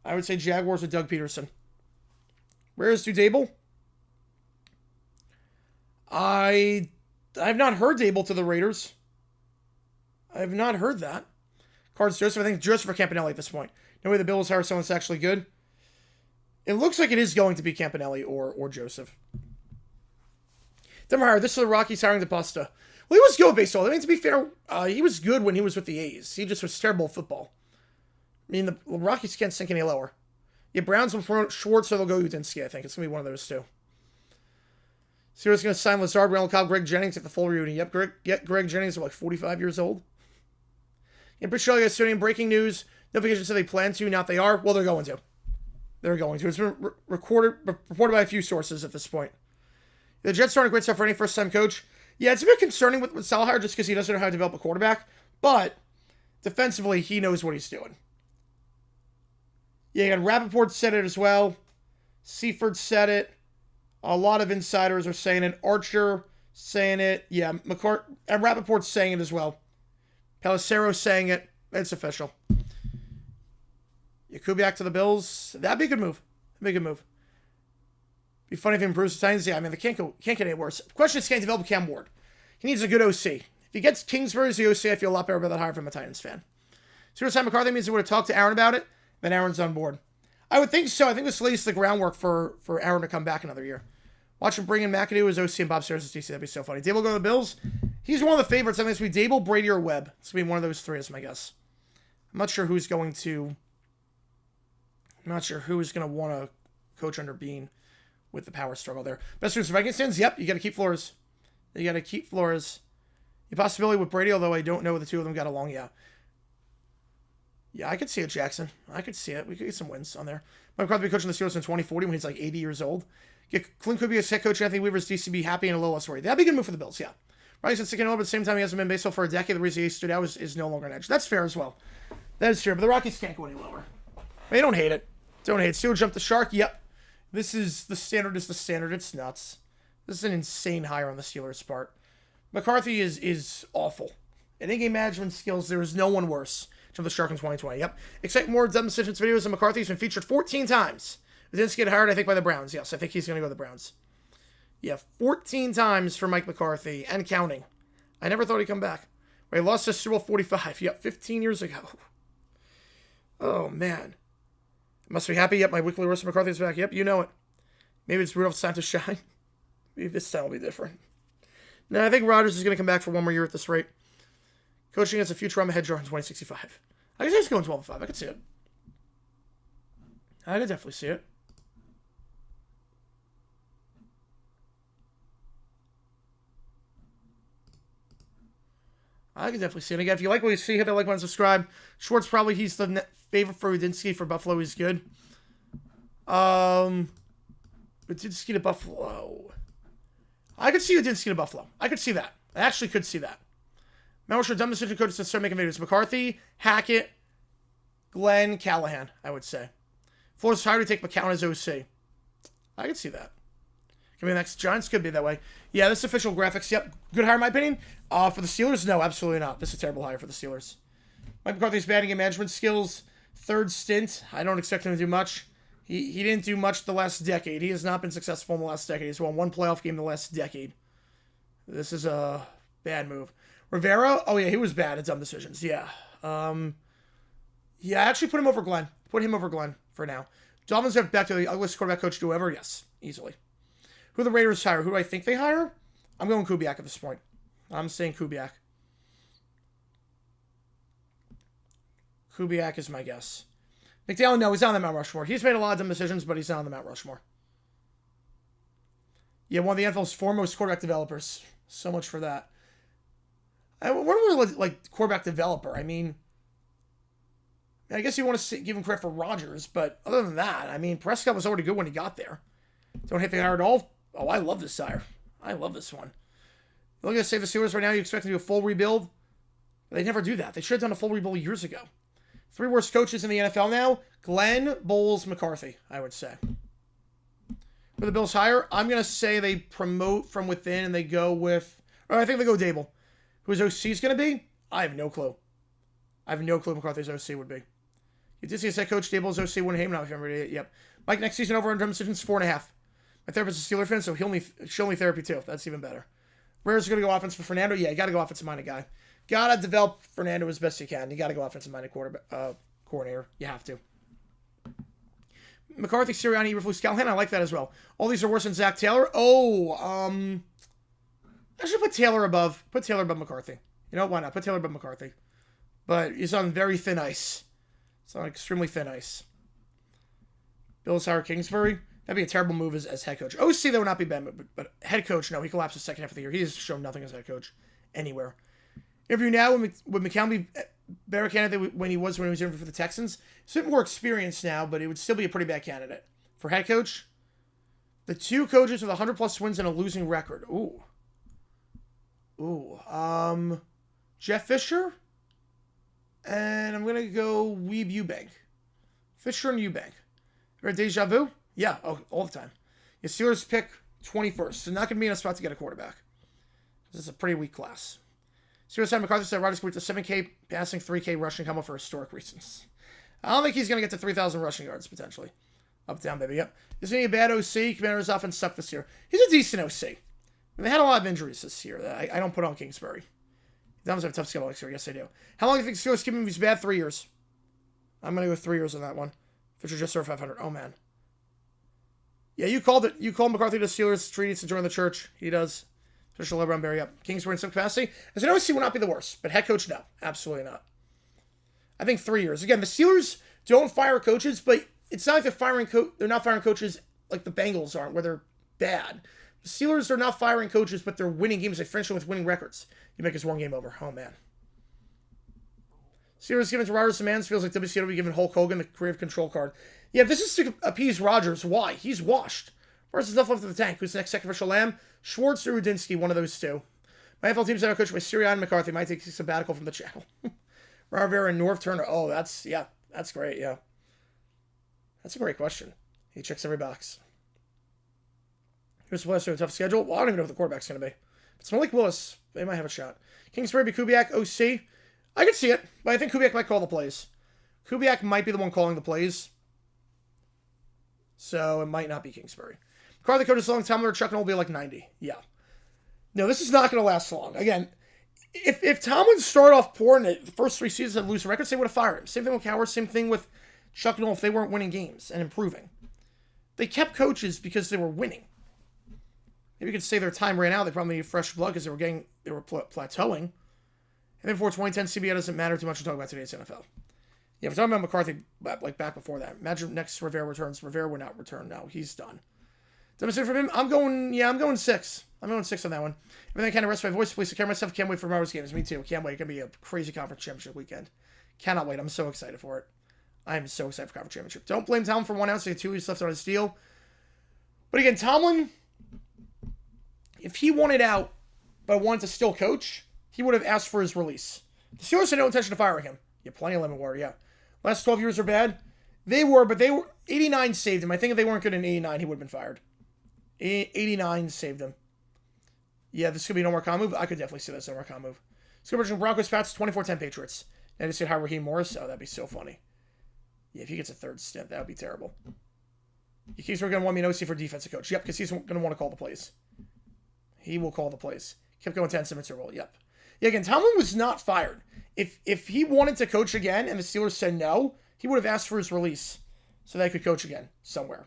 [SPEAKER 1] I would say Jaguars with Doug Peterson. Where is Dable? I have not heard Dable to the Raiders. I have not heard that. Cards Joseph. I think Joseph or Campanelli at this point. No way the Bills hire someone that's actually good. It looks like it is going to be Campanelli or Joseph. Denver hire. This is the Rockies hiring DePusta. Well, he was good with baseball. I mean, to be fair, he was good when he was with the A's. He just was terrible at football. I mean, the Rockies can't sink any lower. Yeah, Browns will promote Schwartz, or they'll go Udinsky, I think. It's going to be one of those two. Sierra's going to sign Lazard, Randall Cobb, Greg Jennings at the full reunion. Yep, Greg Jennings is like 45 years old. Yeah, British Australia studying breaking news. Notification said they plan to, not they are. Well, they're going to. They're going to. It's been reported by a few sources at this point. The Jets aren't a great stuff for any first-time coach. Yeah, it's a bit concerning with Salahar just because he doesn't know how to develop a quarterback. But defensively, he knows what he's doing. Yeah, and Rappaport said it as well. Seaford said it. A lot of insiders are saying it. Archer saying it. Yeah, and Rappaport's saying it as well. Pelissero saying it. It's official. Kubiak to the Bills. That'd be a good move. Be funny if he improves the Titans. Yeah, I mean, they can't get any worse. The question is, can he develop Cam Ward? He needs a good OC. If he gets Kingsbury as the OC, I feel a lot better about that hire from a Titans fan. So time McCarthy means he would have talked to Aaron about it, then Aaron's on board. I would think so. I think this lays the groundwork for Aaron to come back another year. Watch him bring in McAdoo as OC and Bob Stairs as DC. That'd be so funny. Dable going to the Bills. He's one of the favorites. I think it's going to be Dable, Brady, or Webb. It's going to be one of those three, is my guess. I'm not sure who's going to want to coach under Bean with the power struggle there. Best news for Vikings fans? Yep, you got to keep Flores. The possibility with Brady, although I don't know if the two of them got along. Yeah. Yeah, I could see it, Jackson. I could see it. We could get some wins on there. Mike McCarthy be coaching the Steelers in 2040 when he's like 80 years old. Get Clint could be a head coach. Anthony Weaver's DCB happy and a little less worried. That'd be a good move for the Bills, yeah. Right, since sticking over, but at the same time, he hasn't been in baseball for a decade. The reason he stood out is no longer an edge. That's fair as well. That is fair, but the Rockies can't go any lower. They don't hate it. Steelers jump the shark. Yep. This is the standard. It's nuts. This is an insane hire on the Steelers' part. McCarthy is awful. In in-game management skills, there is no one worse. Jump the shark in 2020. Yep. Expect more dumb decisions videos, and McCarthy's been featured 14 times. He didn't get hired, I think, by the Browns. Yes, I think he's going to go to the Browns. Yeah, 14 times for Mike McCarthy, and counting. I never thought he'd come back. He lost to Super Bowl 45. Yep, 15 years ago. Oh, man. Must be happy. Yep, my weekly roast of McCarthy is back. Yep, you know it. Maybe it's Rudolph's time to shine. Maybe this time will be different. No, I think Rodgers is going to come back for one more year at this rate. Coaching as a Futurama head jar in 2065. I guess he's going 12-5. I could see it. I could definitely see it. I can definitely see it. Again, if you like what you see, hit that like button, subscribe. Schwartz, probably he's the favorite for Udinski. For Buffalo, he's good. Udinski to Buffalo. I could see Udinski to Buffalo. I could see that. I actually could see that. Mount dumb decision coaches to start making videos. McCarthy, Hackett, Glenn, Callahan, I would say. Florida's hard to take McCown as OC. I could see that. Could be the next Giants. Could be that way. Yeah, this official graphics. Yep. Good hire, in my opinion. For the Steelers, no, absolutely not. This is a terrible hire for the Steelers. Mike McCarthy's batting and management skills. Third stint. I don't expect him to do much. He didn't do much the last decade. He has not been successful in the last decade. He's won one playoff game the last decade. This is a bad move. Rivera, oh yeah, he was bad at dumb decisions. Yeah. Yeah, I actually put him over Glenn. Put him over Glenn for now. Dolphins have back to the ugliest quarterback coach to ever. Yes, easily. Who the Raiders hire? Who do I think they hire? I'm going Kubiak at this point. I'm saying Kubiak. Kubiak is my guess. McDaniel, no, he's not on the Mount Rushmore. He's made a lot of dumb decisions, but he's not on the Mount Rushmore. Yeah, one of the NFL's foremost quarterback developers. So much for that. What do we like quarterback developer? I mean, I guess you want to give him credit for Rodgers, but other than that, I mean, Prescott was already good when he got there. Don't hate the hire at all. Oh, I love this hire. I love this one. You're looking to save the Steelers right now. You expect them to do a full rebuild? They never do that. They should have done a full rebuild years ago. 3 worst coaches in the NFL now: Glenn, Bowles, McCarthy, I would say. For the Bills hire, I'm going to say they promote from within and they go with, or I think they go Dable. Who his OC is going to be? I have no clue. I have no clue who McCarthy's OC would be. You did see his head coach, Dable's OC, wouldn't hate him now if you remember it. Yep. Mike, next season over on drum decisions, 4.5. My therapist is a Steeler fan, so she'll need therapy too. That's even better. Rare's going to go offense for Fernando. Yeah, you got to go offensive-minded guy. Got to develop Fernando as best you can. You got to go offensive-minded coordinator. You have to. McCarthy, Sirianni, Eberflus, Callahan. I like that as well. All these are worse than Zach Taylor. I should put Taylor above. Put Taylor above McCarthy. You know, why not? Put Taylor above McCarthy. But he's on very thin ice. It's on extremely thin ice. Bills hire Kingsbury. That'd be a terrible move as head coach. OC, that would not be bad, but head coach, no. He collapsed the second half of the year. He has shown nothing as head coach anywhere. Interview now, would McCown be better candidate when he was interviewing for the Texans? He's a bit more experienced now, but it would still be a pretty bad candidate. For head coach, the 2 coaches with 100-plus wins and a losing record. Ooh. Jeff Fisher, and I'm going to go Weeb Eubank. Fisher and Eubank. Or deja vu? Yeah, all the time. Your Steelers pick 21st, so not going to be in a spot to get a quarterback. This is a pretty weak class. Steelers had McCarthy said Rodgers with the 7K passing, 3K rushing combo for historic reasons. I don't think he's going to get to 3,000 rushing yards, potentially. Up, down, baby, yep. Isn't he a bad OC? Commander's offense sucked this year. He's a decent OC. They had a lot of injuries this year. I don't put on Kingsbury. The Dons have a tough schedule next year. Yes, they do. How long do you think Steelers keep him if he's bad? 3 years. I'm going to go 3 years on that one. Fisher just over 500. Oh, man. Yeah, you called it. You called McCarthy to Steelers treaties to join the church. He does. Official LeBron Berry up. Kingsbury in some capacity. As an OC will not be the worst, but head coach, no. Absolutely not. I think 3 years. Again, the Steelers don't fire coaches, but it's not like they're not firing coaches like the Bengals aren't, where they're bad. The Steelers are not firing coaches, but they're winning games. They finish them with winning records. You make us 1 game over. Oh, man. Steelers given to Rodgers and Mans feels like WCW will be giving Hulk Hogan the creative control card. Yeah, if this is to appease Rodgers, why? He's washed. Where's enough left of the tank? Who's the next sacrificial lamb? Schwartz or Udinski, one of those 2. My NFL team's head coach by Sirianni McCarthy. Might take a sabbatical from the channel. Rivera and North Turner. Oh, that's great, yeah. That's a great question. He checks every box. Here's Willis with a tough schedule. Well, I don't even know what the quarterback's going to be. But Malik Willis, they might have a shot. Kingsbury, Kubiak, OC. I could see it, but I think Kubiak might call the plays. Kubiak might be the one calling the plays. So it might not be Kingsbury. McCarthy coach is long. Tomlin or Chuck will be like 90. Yeah. No, this is not going to last long. Again, if Tomlin started off poor in the first 3 seasons and losing records, they would have fired him. Same thing with Cowher. Same thing with Chuck Noll if they weren't winning games and improving. They kept coaches because they were winning. Maybe you could say their time ran out. They probably needed fresh blood because they were plateauing. And then before 2010, CBA doesn't matter too much to talk about today's NFL. Yeah, we're talking about McCarthy, like back before that. Imagine next Rivera returns. Rivera would not return. No, he's done. Demonstrate from him. I'm going 6. I'm going 6 on that one. Everything kind of rests my voice. Please take care of myself. Can't wait for tomorrow's games. Me too. Can't wait. It's going to be a crazy conference championship weekend. Cannot wait. I'm so excited for it. I am so excited for conference championship. Don't blame Tomlin for 1 ounce. He had 2 weeks left on his deal. But again, Tomlin, if he wanted out but wanted to still coach, he would have asked for his release. The Steelers had no intention of firing him. Yeah, plenty of lemon water, yeah. Last 12 years are bad. They were, but 89 saved him. I think if they weren't good in 89, he would have been fired. 89 saved him. Yeah, this could be no more con move. I could definitely see this no more con move. Let's go Broncos, Pats, 24-10 Patriots. And just say hi, Raheem Morris. Oh, that'd be so funny. Yeah, if he gets a 3rd stint, that would be terrible. He's going to want me an OC for defensive coach. Yep, because he's going to want to call the plays. He will call the plays. Kept going 10 Super Bowl. Yep. Yeah, again, Tomlin was not fired. If he wanted to coach again and the Steelers said no, he would have asked for his release so that he could coach again somewhere.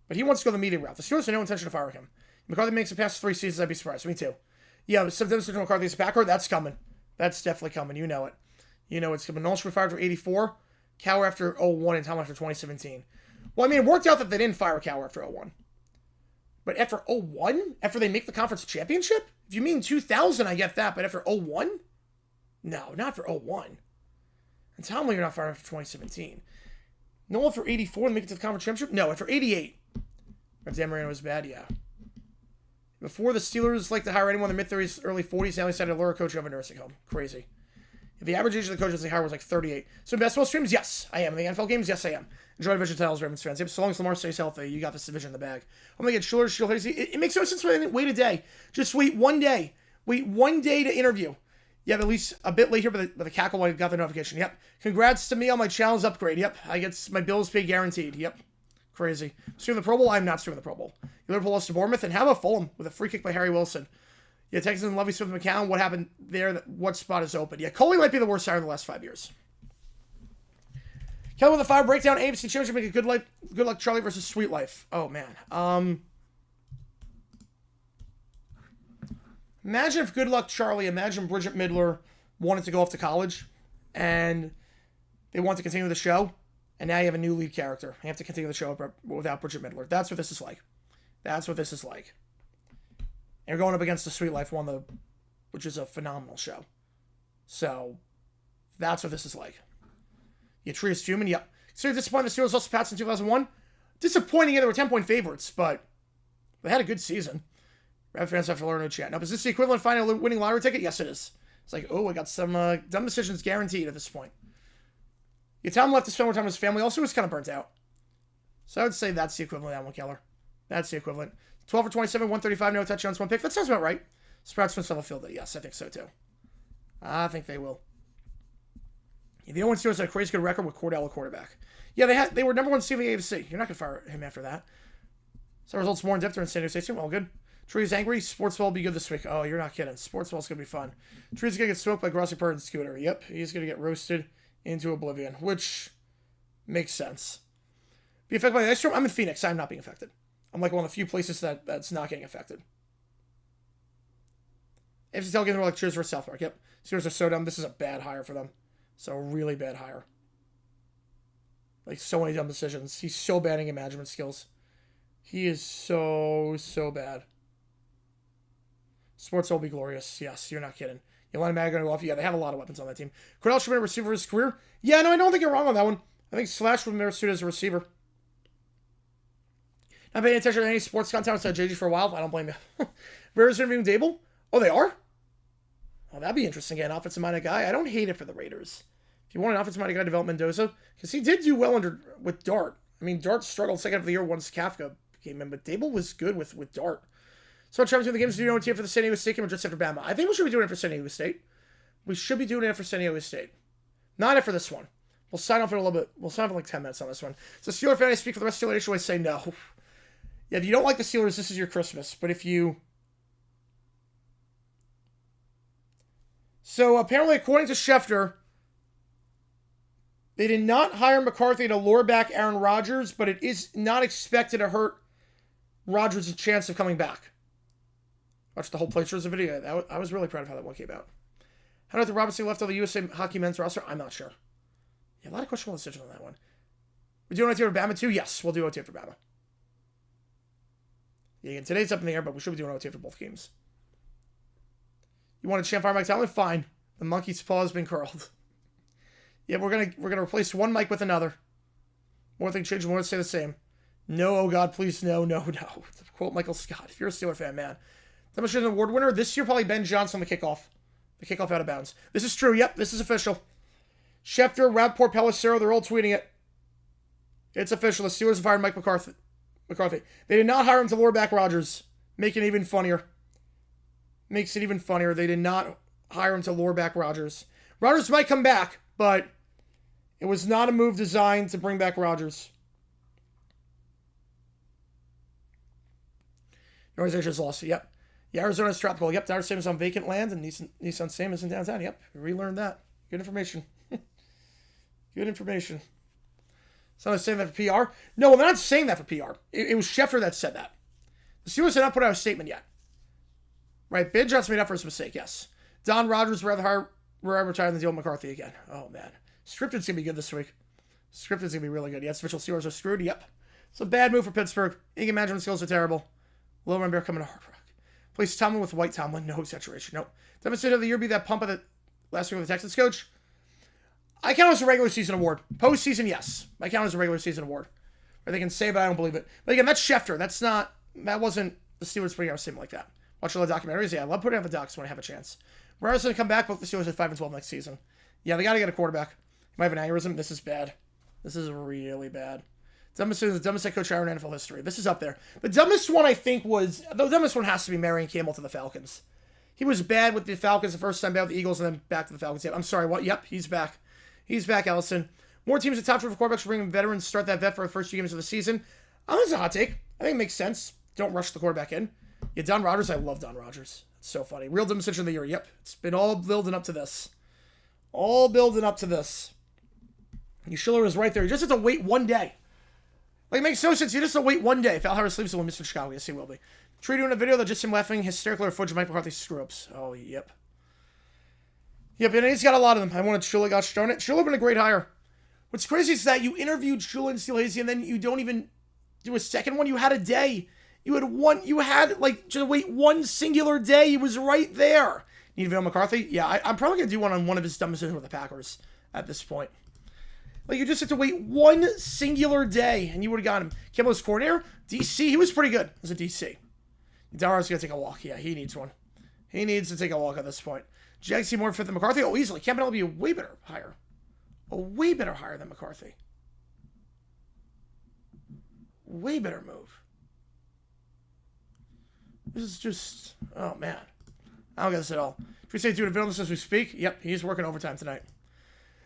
[SPEAKER 1] But he wants to go the media route. The Steelers have no intention of firing him. McCarthy makes it past 3 seasons, I'd be surprised. Me too. Yeah, but sometimes McCarthy is a backer. That's coming. That's definitely coming. You know it. You know it's coming. Knowles should be fired for 84. Cowher after 01 and Tom after 2017. Well, I mean, it worked out that they didn't fire Cowher after 01. But after 01? After they make the conference championship? If you mean 2000, I get that. But after 01? No, not for 01. And Tomlin, you're not fired after 2017. No, after 84 and make it to the conference championship? No, after 88. If Dan Marino was bad, yeah. Before the Steelers like to hire anyone in the mid-30s, early 40s, now they decided to lure a coach out of a nursing home. Crazy. If the average age of the coaches they hire was like 38. So in basketball streams, yes, I am. In the NFL games, yes, I am. Enjoy division titles, Ravens fans. Yep, so long as Lamar stays healthy, you got this division in the bag. I'm going to get Schiller, it makes no sense to wait a day. Just wait 1 day. Wait 1 day to interview. Yeah, at least a bit late here, but the cackle I got the notification. Yep. Congrats to me on my channel's upgrade. Yep. I get my bills paid guaranteed. Yep. Crazy. Streaming the Pro Bowl? I'm not streaming the Pro Bowl. Liverpool lost to Bournemouth, and how about Fulham with a free kick by Harry Wilson? Yeah, Texans and Lovey Smith McCown. What happened there? What spot is open? Yeah, Coley might be the worst hire in the last 5 years. Kelly with a 5 breakdown. ABC Championship make a good luck Charlie versus Sweet Life. Oh man. Imagine if Good Luck Charlie, imagine Bridget Midler wanted to go off to college and they want to continue the show, and now you have a new lead character. You have to continue the show without Bridget Midler. That's what this is like. That's what this is like. And you're going up against the Sweet Life one, which is a phenomenal show. So, that's what this is like. You Trius Juman, yep. So disappointed the Steelers lost to Pats in 2001? Disappointing, yeah, they were 10-point favorites, but they had a good season. Rav fans have to learn to chat. Now, is this the equivalent of finding a winning lottery ticket? Yes, it is. It's like, oh, I got some dumb decisions guaranteed at this point. Yeah, Tom left to spend more time with his family. Also, was kind of burnt out. So I would say that's the equivalent of that one, Keller. That's the equivalent. 12 for 27, 135, no touchdowns, 1 pick. That sounds about right. Sprouts from Sutherland. Yes, I think so too. I think they will. Yeah, the 0-1 Steelers had a crazy good record with Cordell at quarterback. Yeah, they were number 1 seed in the AFC. You're not going to fire him after that. So results more in depth in San Diego State. All good. Tree's angry. Sportsball will be good this week. Oh, you're not kidding. Sportsball's going to be fun. Tree's going to get smoked by Grossi Bird and Scooter. Yep, he's going to get roasted into oblivion, which makes sense. Be affected by the ice storm? I'm in Phoenix. I'm not being affected. I'm like one of the few places that's not getting affected. AFC games were like cheers for South Park. Yep. Steelers are so dumb. This is a bad hire for them. So really bad hire. Like so many dumb decisions. He's so bad in management skills. He is so bad. Sports will be glorious. Yes, you're not kidding. Yolanda Mag going to go off. Yeah, they have a lot of weapons on that team. Cordell should be a receiver for his career. Yeah, no, I don't think you're wrong on that one. I think Slash would be better suited as a receiver. Not paying attention to any sports content outside JG for a while. I don't blame you. Raiders interviewing Dable? Oh, they are? Oh, that'd be interesting. Again, offensive-minded guy. I don't hate it for the Raiders. If you want an offensive-minded guy, develop Mendoza. Because he did do well with Dart. I mean, Dart struggled second half of the year once Kafka came in, but Dable was good with Dart. So, Travis, the games do you know for the San Diego State game or just after Bama? I think we should be doing it for San Diego State. We should be doing it for San Diego State. Not after this one. We'll sign off in a little bit. We'll sign off in like 10 minutes on this one. So, Steeler fan, I speak for the rest of the Steelers. I say no. Yeah, if you don't like the Steelers, this is your Christmas. But if you... So, apparently, according to Schefter, they did not hire McCarthy to lure back Aaron Rodgers, but it is not expected to hurt Rodgers' chance of coming back. Watched the whole playthrough as a video. I was really proud of how that one came out. How did the Robinson left on the USA Hockey men's roster? I'm not sure. Yeah, a lot of questionable decisions on that one. We do OT for Bama too? Yes, we'll do OT for Bama. Yeah, again, today's up in the air, but we should be doing OT for both games. You want to champ fire Mike Talent? Fine. The monkey's paw has been curled. Yeah, we're gonna replace one mic with another. More thing change, more stay the same. No, oh God, please, no, no, no. To quote Michael Scott, if you're a Steeler fan, man. Demonstration award winner this year, probably Ben Johnson on the kickoff. The kickoff out of bounds. This is true. Yep, this is official. Schefter, Rappaport, Pelissero, they're all tweeting it. It's official. The Steelers have hired Mike McCarthy. They did not hire him to lure back Rodgers. Make it even funnier. Makes it even funnier. They did not hire him to lure back Rodgers. Rodgers might come back, but it was not a move designed to bring back Rodgers. The organization's lost it. Yep. Yeah, Arizona's tropical. Yep, Dodger Stadium is on vacant land, and Nissan Stadium is in downtown. Yep, we relearned that. Good information. Good information. So they're saying that for PR? No, well, they're not saying that for PR. It was Schefter that said that. The Steelers have not put out a statement yet. Right, Ben Johnson made up for his mistake, yes. Don Rodgers would rather retire than deal with McCarthy again. Oh, man. Scripted's going to be good this week. Scripted's going to be really good. Yes, official Steelers are screwed. Yep. It's a bad move for Pittsburgh. Inga management skills are terrible. Low Bear coming to Hard Rock. Place Tomlin with White Tomlin. No exaggeration. Nope. Deficit of the year be that pump of the last week with the Texans coach. I count it as a regular season award. Postseason, yes. I count it as a regular season award. Or they can say, but I don't believe it. But again, that's Schefter. That wasn't the Steelers putting out a statement like that. Watch all the documentaries. Yeah, I love putting out the docs when I have a chance. Morales going to come back, both the Steelers at 5-12 next season. Yeah, they got to get a quarterback. He might have an aneurysm. This is bad. This is really bad. The dumbest head coach ever in NFL history. This is up there. The dumbest one, I think, the dumbest one has to be Marion Campbell to the Falcons. He was bad with the Falcons the first time, bad with the Eagles, and then back to the Falcons. Yep, I'm sorry, what? Yep, he's back. He's back, Allison. More teams at top for quarterbacks bring veterans, start that vet for the first 2 games of the season. That's a hot take. I think it makes sense. Don't rush the quarterback in. Yeah, Don Rodgers, I love Don Rodgers. It's so funny. Real decision of the year. Yep, it's been all building up to this. All building up to this. And Schiller is right there. You just have to wait one day. Like, it makes no sense. You just have to wait one day. If Al Harris leaves, he'll miss Chicago. Yes, he will be. Tree doing a video that just him laughing hysterically or footage of Mike McCarthy's screw-ups. Oh, yep. Yep, and he's got a lot of them. I wanted Shula, got shown it. Shula been a great hire. What's crazy is that you interviewed Shula and Steel Hazy, and then you don't even do a second one. You had a day. You had like, just wait one singular day. He was right there. Need to video McCarthy? Yeah, I'm probably going to do one on one of his dumb decisions with the Packers at this point. Like, you just have to wait one singular day, and you would have got him. Campbell's coordinator, DC, he was pretty good as a DC. Dara's going to take a walk. Yeah, he needs one. He needs to take a walk at this point. Jags see more fit than McCarthy? Oh, easily. Campbell will be a way better hire. A way better hire than McCarthy. Way better move. This is just... Oh, man. I don't get this at all. Should we say doing a video as we speak? Yep, he's working overtime tonight.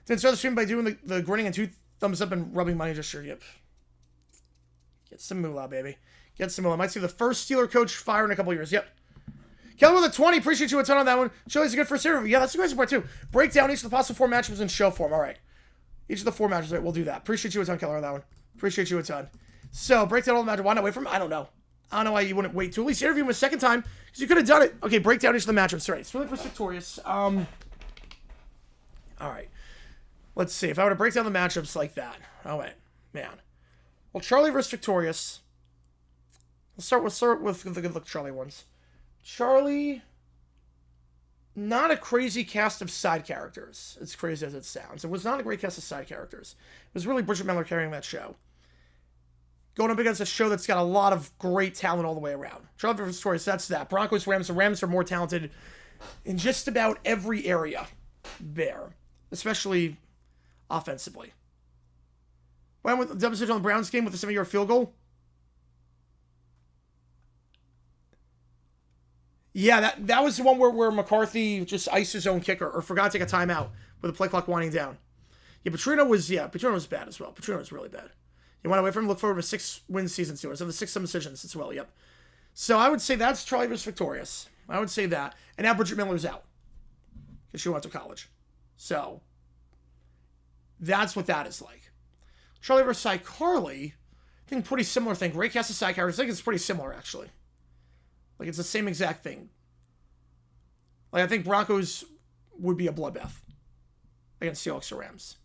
[SPEAKER 1] Then start the stream by doing the grinning and 2 thumbs up and rubbing money gesture. Yep. Get some moolah, baby. Get some moolah. Might see the first Steeler coach fired in a couple years. Yep. Kelly with a 20. Appreciate you a ton on that one. Show's a good first interview. Yeah, that's a great support too. Break down each of the possible 4 matchups in show form. All right. Each of the 4 matchups. Right, we'll do that. Appreciate you a ton, Keller, on that one. Appreciate you a ton. So, break down all the matchups. Why not wait for him? I don't know. I don't know why you wouldn't wait to at least interview him a second time, because you could have done it. Okay, break down each of the matchups. Right. It's really for Victorious. All right. Let's see. If I were to break down the matchups like that. Oh, wait. Man. Well, Charlie versus Victorious. Let's start with the good look Charlie ones. Charlie, not a crazy cast of side characters, as crazy as it sounds. It was not a great cast of side characters. It was really Bridget Miller carrying that show. Going up against a show that's got a lot of great talent all the way around. Charlie versus Victorious, that's that. Broncos, Rams. The Rams are more talented in just about every area there, especially offensively. Went with the deficit on the Browns game with the 7-yard field goal. Yeah, that was the one where McCarthy just iced his own kicker or forgot to take a timeout with the play clock winding down. Yeah, Petrino was bad as well. Petrino was really bad. You want to wait for him, look forward to a 6-win season, Steelers. And the 6 decisions as well, yep. So I would say that's Charlie versus Victorious. I would say that. And now Bridget Miller's out. Because she went to college. So that's what that is like. Charlie versus iCarly, I think pretty similar thing. Great cast of side characters. I think it's pretty similar, actually. Like, it's the same exact thing. Like, I think Broncos would be a bloodbath against Seahawks or Rams.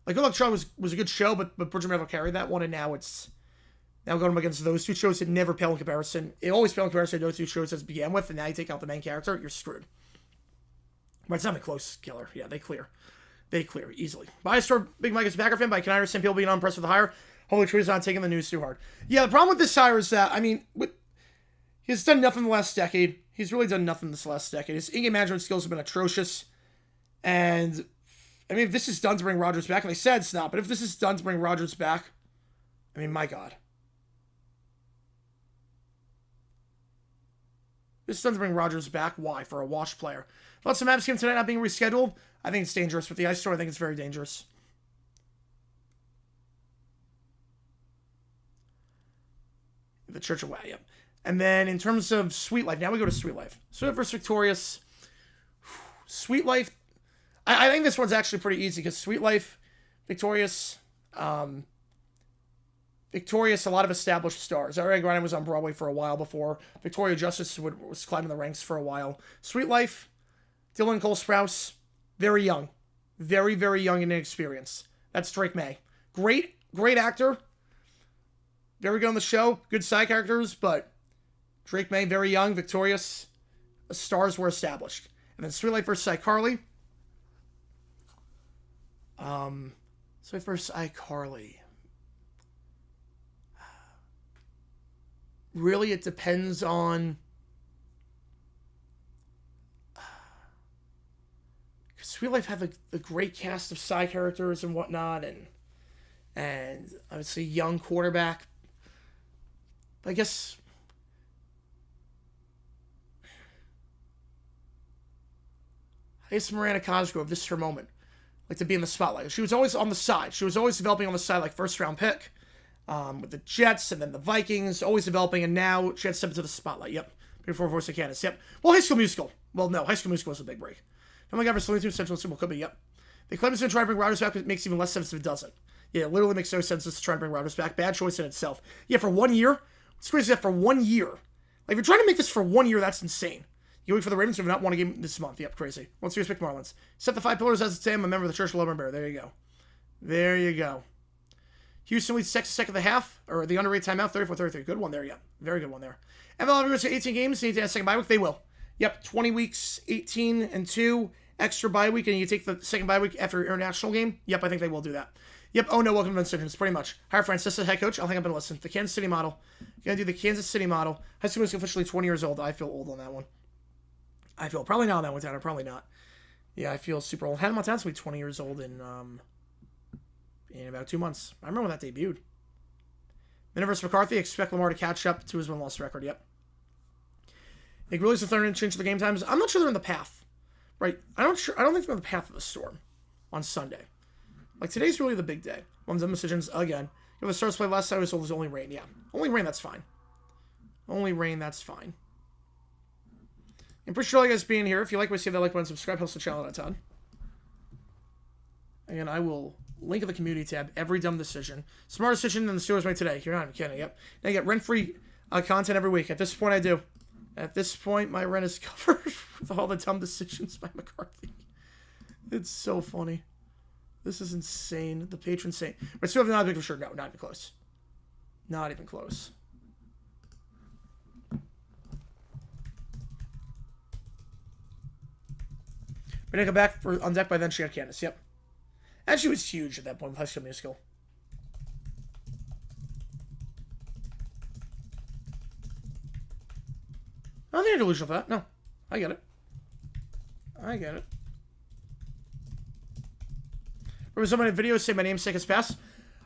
[SPEAKER 1] Like, Good Luck Charlie was a good show, but Bridger Metal carried that one, and now going against those two shows that never pale in comparison. It always pale in comparison to those two shows as began with, and now you take out the main character, you're screwed. But it's not a close killer. Yeah, they clear. They clear easily. Bias store Big Mike is a Packer fan, but I can understand people being unimpressed with the hire. Hopefully, Tree's not taking the news too hard. Yeah, the problem with this hire is that, I mean, he's done nothing the last decade. He's really done nothing this last decade. His in-game management skills have been atrocious. And, I mean, if this is done to bring Rodgers back, and they said it's not, but if this is done to bring Rodgers back, I mean, my God. This is done to bring Rodgers back. Why? For a wash player. Lots of Mavs game tonight not being rescheduled. I think it's dangerous. With the ice store, I think it's very dangerous. The Church of Wow, yep. And then in terms of Sweet Life, now we go to Sweet Life. Sweet Life versus Victorious. Sweet Life, I think this one's actually pretty easy because Sweet Life, Victorious, Victorious, a lot of established stars. Ariana Grande was on Broadway for a while before. Victoria Justice was climbing the ranks for a while. Sweet Life, Dylan Cole Sprouse, very young. Very, very young and inexperienced. That's Drake May. Great actor. Very good on the show. Good side characters, but Drake May, very young, Victorious. The stars were established. And then Sweet Life versus iCarly. Sweet Life versus iCarly. Really, it depends on... Sweet Life had the great cast of side characters and whatnot, and obviously young quarterback. But I guess Miranda Cosgrove, this is her moment. Like to be in the spotlight. She was always on the side. She was always developing on the side, like first round pick. With the Jets and then the Vikings, always developing, and now she had stepped into the spotlight. Yep. Before Voice of Candace. Yep. Well, High School Musical. Well, no, High School Musical was a big break. Oh my God, for Saloon 2 Central Super could be, yep. They claim it's going to try to bring Rodgers back, but it makes even less sense if it doesn't. Yeah, it literally makes no sense to try to bring Rodgers back. Bad choice in itself. Yeah, for 1 year? It's crazy that for 1 year. Like, if you're trying to make this for 1 year, that's insane. You wait for the Ravens to not want a game this month. Yep, crazy. One serious pick Marlins. Set the 5 pillars as it's I'm a member of the Church of Love Bear. There you go. There you go. Houston leads second of the half, or the underrated timeout, 34-33. Good one there, yeah. Very good one there. NFL goes to 18 games, need to have a second bye week. They will. Yep, 20 weeks, 18-2. Extra bye week, and you take the second bye week after your international game? Yep, I think they will do that. Yep, oh no, welcome to Vincent. Pretty much. Hire Francis as head coach. I think I'm going to listen. The Kansas City model. Going to do the Kansas City model. High school is officially 20 years old. I feel old on that one. I feel probably not on that one, Tanner. Probably not. Yeah, I feel super old. Hannah Montana's going to be 20 years old in about 2 months. I remember when that debuted. Minute versus McCarthy. Expect Lamar to catch up to his win-loss record. Yep. They release the third and change the game times. I'm not sure they're in the path. Right, I don't think they're on the path of the storm on Sunday. Like, today's really the big day. One of them decisions, again. If the Stars played last Saturday, so it was only rain. Yeah, only rain, that's fine. Only rain, that's fine. I appreciate all you guys being here. If you like what you see, that like button, subscribe, helps the channel a ton. Again, I will link in the community tab every dumb decision. Smart decision than the Steelers made today. You're not even kidding. Yep. Now you get rent-free content every week. At this point, I do. At this point, my rent is covered with all the dumb decisions by McCarthy. It's so funny. This is insane. The patron saint. But still have not big for sure. No, not even close. Not even close. We're going to come back on deck by then. She had Candace. Yep. And she was huge at that point with High School Musical. I don't think I'm delusional for that. No. I get it. I get it. There was somebody in a video say my namesake is passed.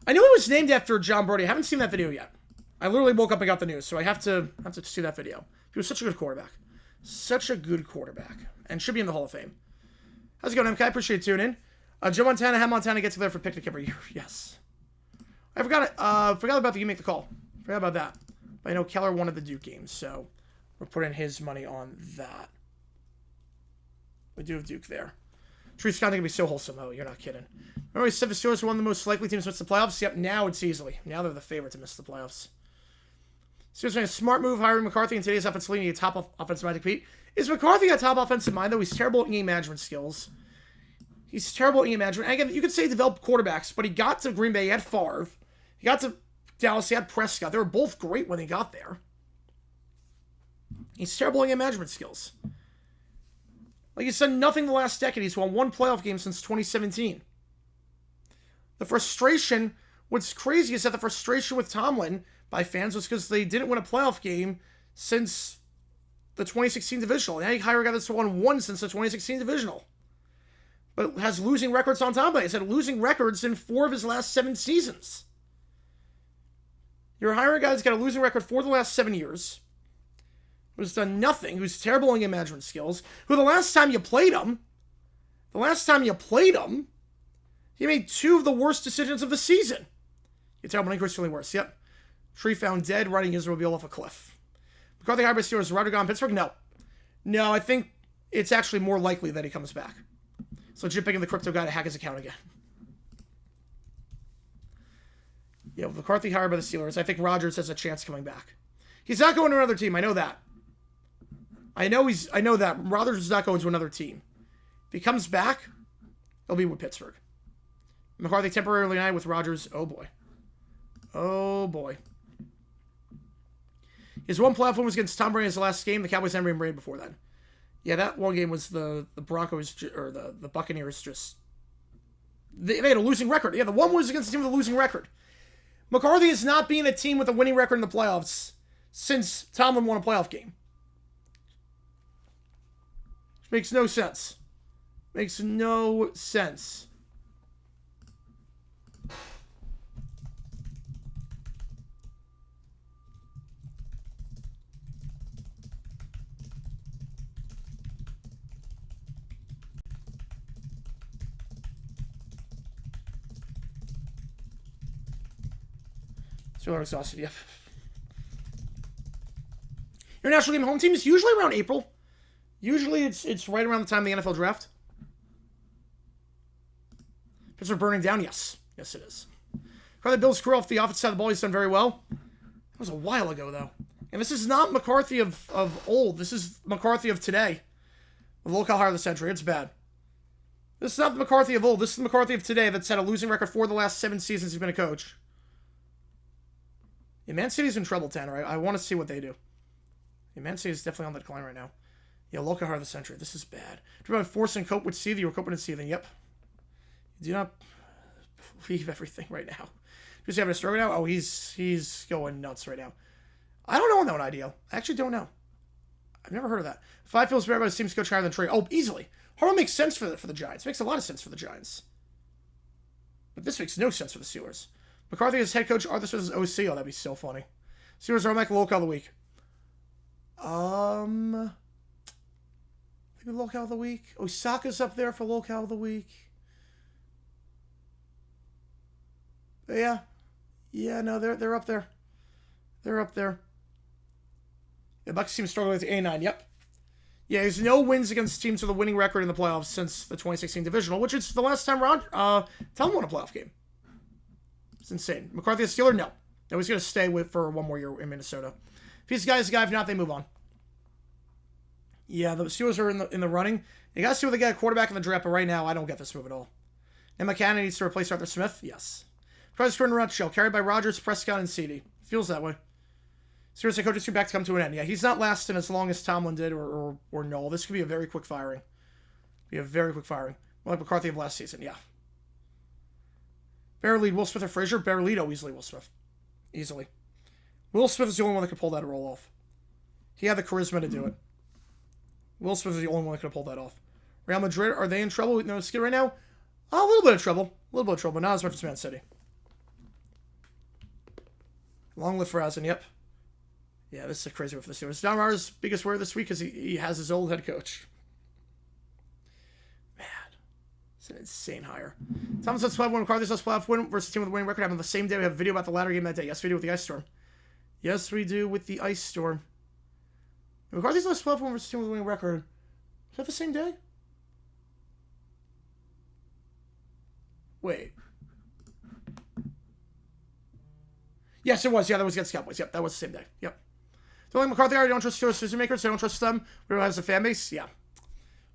[SPEAKER 1] I knew it was named after John Brody. I haven't seen that video yet. I literally woke up and got the news, so I have to see that video. He was such a good quarterback. Such a good quarterback. And should be in the Hall of Fame. How's it going, MK? I appreciate you tuning in. Joe Montana, Ham Montana gets together for picnic every year. Yes. I forgot about the You Make the Call. Forgot about that. But I know Keller wanted the Duke game, so we're putting his money on that. We do have Duke there. Tree's kind of going to be so wholesome. Oh, you're not kidding. Remember we said the Steelers were one of the most likely teams to miss the playoffs? Yep, now it's easily. Now they're the favorite to miss the playoffs. Steelers made a smart move hiring McCarthy in today's offensive league. A top offensive mind to compete. Is McCarthy got top offensive mind, though? He's terrible at in-game management skills. He's terrible at in-game management. And again, you could say he developed quarterbacks, but he got to Green Bay, he had Favre. He got to Dallas, he had Prescott. They were both great when he got there. He's terrible at in-game management skills. Like, he's done nothing the last decade. He's won one playoff game since 2017. The frustration, what's crazy is that the frustration with Tomlin by fans was because they didn't win a playoff game since the 2016 divisional. Now you hire a guy that's won one since the 2016 divisional. But has losing records on top of it. He's had losing records in 4 of his last 7 seasons. You're hiring a guy that's got a losing record for the last 7 years, who's done nothing, who's terrible in management skills, who the last time you played him, he made 2 of the worst decisions of the season. You're terrible, increasingly worse. Yep. Tree found dead, riding Israel Beal off a cliff. McCarthy hired by Steelers, Ryder gone Pittsburgh? No. No, I think it's actually more likely that he comes back. So legit picking the crypto guy to hack his account again. Yeah, McCarthy hired by the Steelers. I think Rodgers has a chance coming back. He's not going to another team. I know that. I know that. Rodgers is not going to another team. If he comes back, he'll be with Pittsburgh. McCarthy temporarily united with Rodgers. Oh, boy. Oh, boy. His one playoff win was against Tom Brady in his last game. The Cowboys had Brady before then. Yeah, that one game was the Broncos, or the Buccaneers just... They had a losing record. Yeah, the one was against a team with a losing record. McCarthy has not been a team with a winning record in the playoffs since Tomlin won a playoff game. Which makes no sense. Makes no sense. Still exhausted, yeah. International game home team is usually around April. Usually it's right around the time of the NFL draft. Pittsburgh burning down? Yes. Yes, it is. Probably Bill's career off the offensive side of the ball. He's done very well. That was a while ago, though. And this is not McCarthy of old. This is McCarthy of today. The local hire of the century. It's bad. This is not the McCarthy of old. This is the McCarthy of today that's had a losing record for the last 7 seasons he's been a coach. Yeah, Man City's in trouble, Tanner. I want to see what they do. Yeah, Man City is definitely on the decline right now. Yeah, local hire of the century. This is bad. Do you about forcing cope with seething? You were coping with seething. Yep. You do not believe everything right now. Does he have a stroke now? Oh, he's going nuts right now. I don't know on that one, Ideal. I actually don't know. I've never heard of that. 5 feels better, but it seems coach higher than Trey. Oh, easily. Harbaugh makes sense for the Giants. Makes a lot of sense for the Giants. But this makes no sense for the Steelers. McCarthy as head coach, Arthur Smith as OC. Oh, that'd be so funny. Steelers are like locale of the week. Maybe locale of the week. Osaka's up there for locale of the week. But yeah. Yeah, no, they're up there. They're up there. The Bucs team struggling with A9. Yep. Yeah, there's no wins against teams with a winning record in the playoffs since the 2016 divisional, which is the last time Tom won a playoff game. It's insane. McCarthy a Steeler? No. No, he's going to stay for one more year in Minnesota. If he's the guy, he's the guy. If not, they move on. Yeah, the Steelers are in the running. You got to see what they get a quarterback in the draft, but right now, I don't get this move at all. And McCann needs to replace Arthur Smith? Yes. President Jordan Rutshell, carried by Rodgers, Prescott, and CD. Feels that way. Seriously, coaches back to come to an end. Yeah, he's not lasting as long as Tomlin did or Noel. This could be a very quick firing. Be a very quick firing. Like McCarthy of last season, yeah. Better lead Will Smith or Frazier? Better lead, easily Will Smith. Easily. Will Smith is the only one that could pull that role off. He had the charisma to do it. Will Smith is the only one that could have pulled that off. Real Madrid, are they in trouble with no skill right now? A little bit of trouble. But not as much as Man City. Long live Farazan, yep. Yeah, this is a crazy one for the Steelers. Don Rivers' biggest worry this week is he has his old head coach. Man, it's an insane hire. Thomas says playoff win. McCarthy says playoff win versus team with a winning record. Happened the same day. We have a video about the latter game that day. Yes, we do with the Ice Storm. Yes, we do with the Ice Storm. McCarthy's last playoff win versus team with a winning record. Is that the same day? Wait. Yes, it was. Yeah, that was against Cowboys. Yep, that was the same day. Yep. Don't like McCarthy. I don't trust Steelers decision makers. I don't trust them. We don't have a fan base. Yeah.